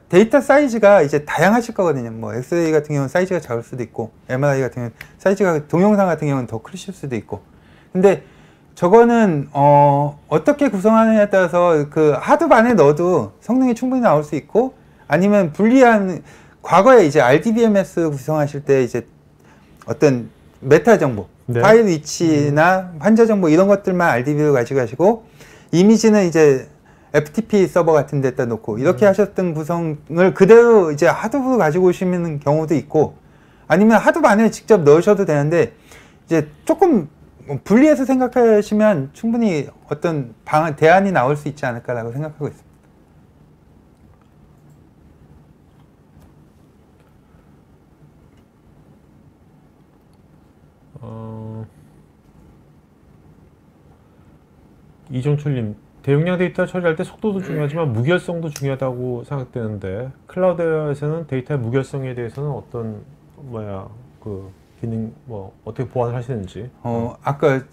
데이터 사이즈가 이제 다양하실 거거든요. 뭐 엑스레이 같은 경우는 사이즈가 작을 수도 있고 MRI 같은 경우는 사이즈가 동영상 같은 경우는 더 크실 수도 있고 근데 저거는 어떻게 구성하느냐에 따라서 그 하드브 안에 넣어도 성능이 충분히 나올 수 있고 아니면 불리한 과거에 이제 RDBMS 구성하실 때 이제 어떤 메타 정보 네. 파일 위치나 환자 정보 이런 것들만 RDB로 가지고 가시고 이미지는 이제 FTP 서버 같은 데다 놓고 이렇게 하셨던 구성을 그대로 이제 하드브로 가지고 오시는 경우도 있고 아니면 하드브 안에 직접 넣으셔도 되는데 이제 조금 분리해서 생각하시면 충분히 어떤 대안이 나올 수 있지 않을까라고 생각하고 있습니다. 이종철님, 대용량 데이터 처리할 때 속도도 중요하지만 무결성도 중요하다고 생각되는데 클라우드에서는 데이터의 무결성에 대해서는 어떤 그 기능 어떻게 보완을 하시는지? 아까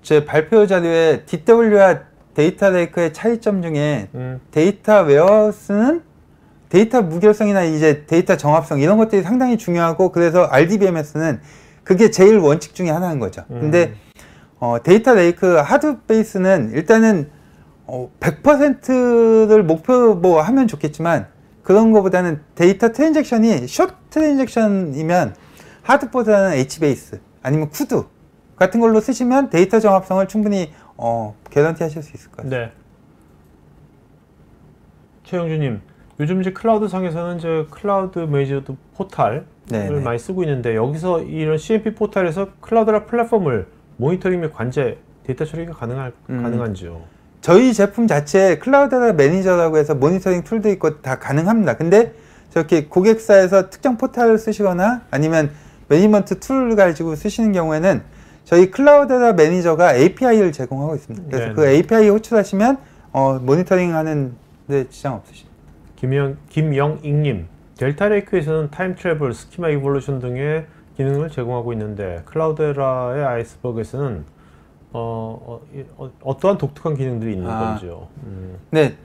제 발표 자료에 DW와 데이터 레이크의 차이점 중에 데이터 웨어하우스는 데이터 무결성이나 이제 데이터 정합성 이런 것들이 상당히 중요하고 그래서 RDBMS는 그게 제일 원칙 중에 하나인 거죠. 근데 데이터 레이크 하드 베이스는 일단은 100%를 목표로 하면 좋겠지만 그런 거보다는 데이터 트랜잭션이 숏 트랜잭션이면 하드보다는 H베이스 아니면 쿠드 같은 걸로 쓰시면 데이터 정합성을 충분히 개런티 하실 수 있을 것 같아요. 네. 최영주님, 요즘 이제 클라우드 상에서는 이제 클라우드 매니저드 포탈을 네네. 많이 쓰고 있는데 여기서 이런 CMP 포탈에서 클라우드라 플랫폼을 모니터링 및 관제, 데이터 처리가 가능한지요? 저희 제품 자체에 클라우드라 매니저라고 해서 모니터링 툴도 있고 다 가능합니다. 근데 저렇게 고객사에서 특정 포탈을 쓰시거나 아니면 매니지먼트 툴을 가지고 쓰시는 경우에는 저희 클라우드라 매니저가 API를 제공하고 있습니다. 그래서 네네. 그 API 호출하시면 모니터링 하는 데 지장 없으십니다. 김영익님, 델타 레이크에서는 타임 트래블, 스키마 이볼루션 등의 기능을 제공하고 있는데 클라우드라의 아이스버그에서는 어떠한 독특한 기능들이 있는 건지요? 네,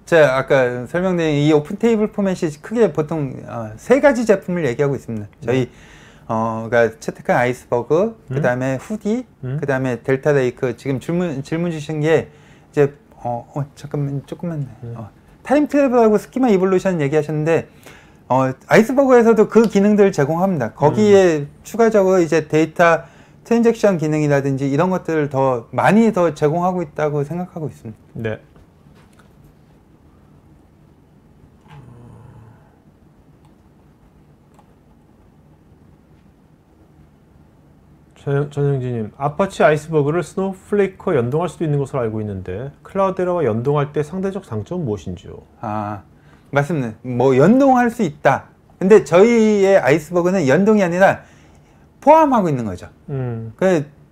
제가 아까 설명드린 이 오픈 테이블 포맷이 크게 보통 세 가지 제품을 얘기하고 있습니다. 저희 가 채택한 아이스버그, 그 다음에 후디, 그 다음에 델타 레이크. 지금 질문 주신 게 이제 잠깐만 조금만 타임 트래블하고 스키마 이볼루션 얘기하셨는데 아이스버그에서도 그 기능들을 제공합니다. 거기에 추가적으로 이제 데이터 트랜잭션 기능이라든지 이런 것들을 더 많이 더 제공하고 있다고 생각하고 있습니다. 네. 전영진님, 아파치 아이스버그를 스노우플레이크와 연동할 수도 있는 것으로 알고 있는데 클라우드라와 연동할 때 상대적 장점은 무엇인지요? 맞습니다. 뭐 연동할 수 있다. 근데 저희의 아이스버그는 연동이 아니라 포함하고 있는 거죠.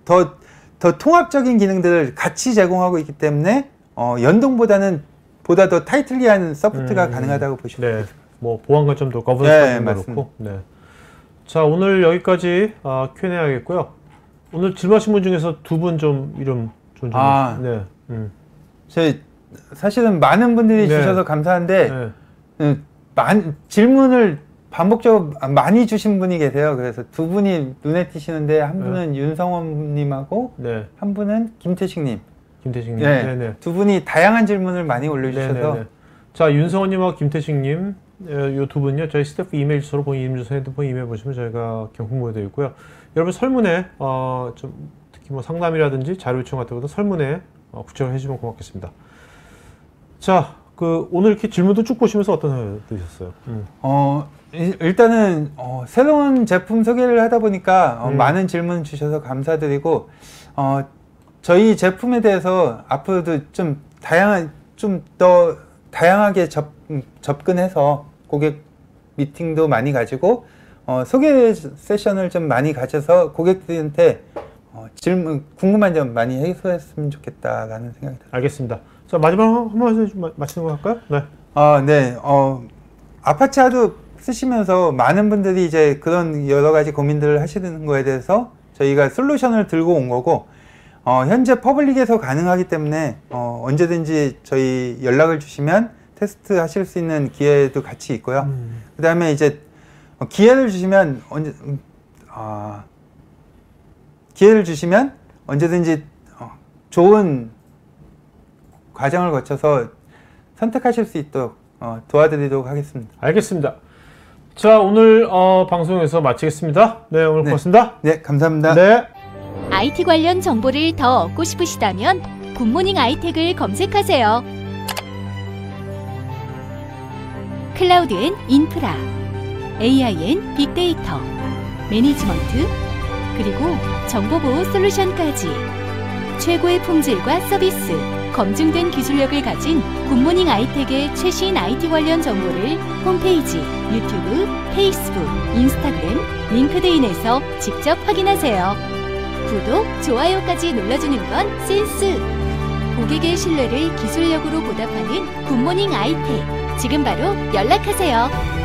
더 통합적인 기능들을 같이 제공하고 있기 때문에 연동보다는 보다 더 타이틀리한 서포트가 가능하다고 보시면 됩니다. 뭐 보안 관점도 거버넌스 관점도 그렇고. 네. 자, 오늘 여기까지 Q&A 하겠고요. 오늘 질문하신 분 중에서 두 분 좀 이름 좀 네. 저희 사실은 많은 분들이 네. 주셔서 감사한데 질문을 반복적으로 많이 주신 분이 계세요. 그래서 두 분이 눈에 띄시는데 한 분은 윤성원님하고 한 분은 김태식님. 김태식님. 네. 두 분이 다양한 질문을 많이 올려주셔서. 자, 윤성원님하고 김태식님 이 두 분요, 저희 스태프 이메일 주소로 본인 이름 주소 핸드폰 이메일 보시면 저희가 경품 보내드리고 있고요. 여러분 설문에 좀 특히 뭐 상담이라든지 자료 요청 같은 것도 설문에 구체적으로 해주시면 고맙겠습니다. 자, 오늘 이렇게 질문도 쭉 보시면서 어떤 생각이 드셨어요? 일단은 새로운 제품 소개를 하다 보니까 많은 질문 주셔서 감사드리고 저희 제품에 대해서 앞으로도 좀 더 다양하게 접근해서 고객 미팅도 많이 가지고 소개 세션을 좀 많이 가져서 고객들한테 궁금한 점 많이 해소했으면 좋겠다라는 생각이 듭니다. 알겠습니다. 자, 마지막 한 번 좀 마치는 거 할까요? 네. 네. 아파치 하도 쓰시면서 많은 분들이 이제 그런 여러 가지 고민들을 하시는 거에 대해서 저희가 솔루션을 들고 온 거고, 현재 퍼블릭에서 가능하기 때문에 언제든지 저희 연락을 주시면 테스트 하실 수 있는 기회도 같이 있고요. 그 다음에 이제 기회를 주시면 언제든지 좋은 과정을 거쳐서 선택하실 수 있도록 도와드리도록 하겠습니다. 알겠습니다. 자, 오늘 방송에서 마치겠습니다. 네, 오늘 고맙습니다. 네, 감사합니다. 네. IT 관련 정보를 더 얻고 싶으시다면 굿모닝 아이텍을 검색하세요. 클라우드 앤 인프라, AI 앤 빅데이터, 매니지먼트, 그리고 정보보호 솔루션까지 최고의 품질과 서비스, 검증된 기술력을 가진 굿모닝 아이텍의 최신 IT 관련 정보를 홈페이지, 유튜브, 페이스북, 인스타그램, 링크드인에서 직접 확인하세요. 구독, 좋아요까지 눌러주는 건 센스! 고객의 신뢰를 기술력으로 보답하는 굿모닝 아이텍. 지금 바로 연락하세요.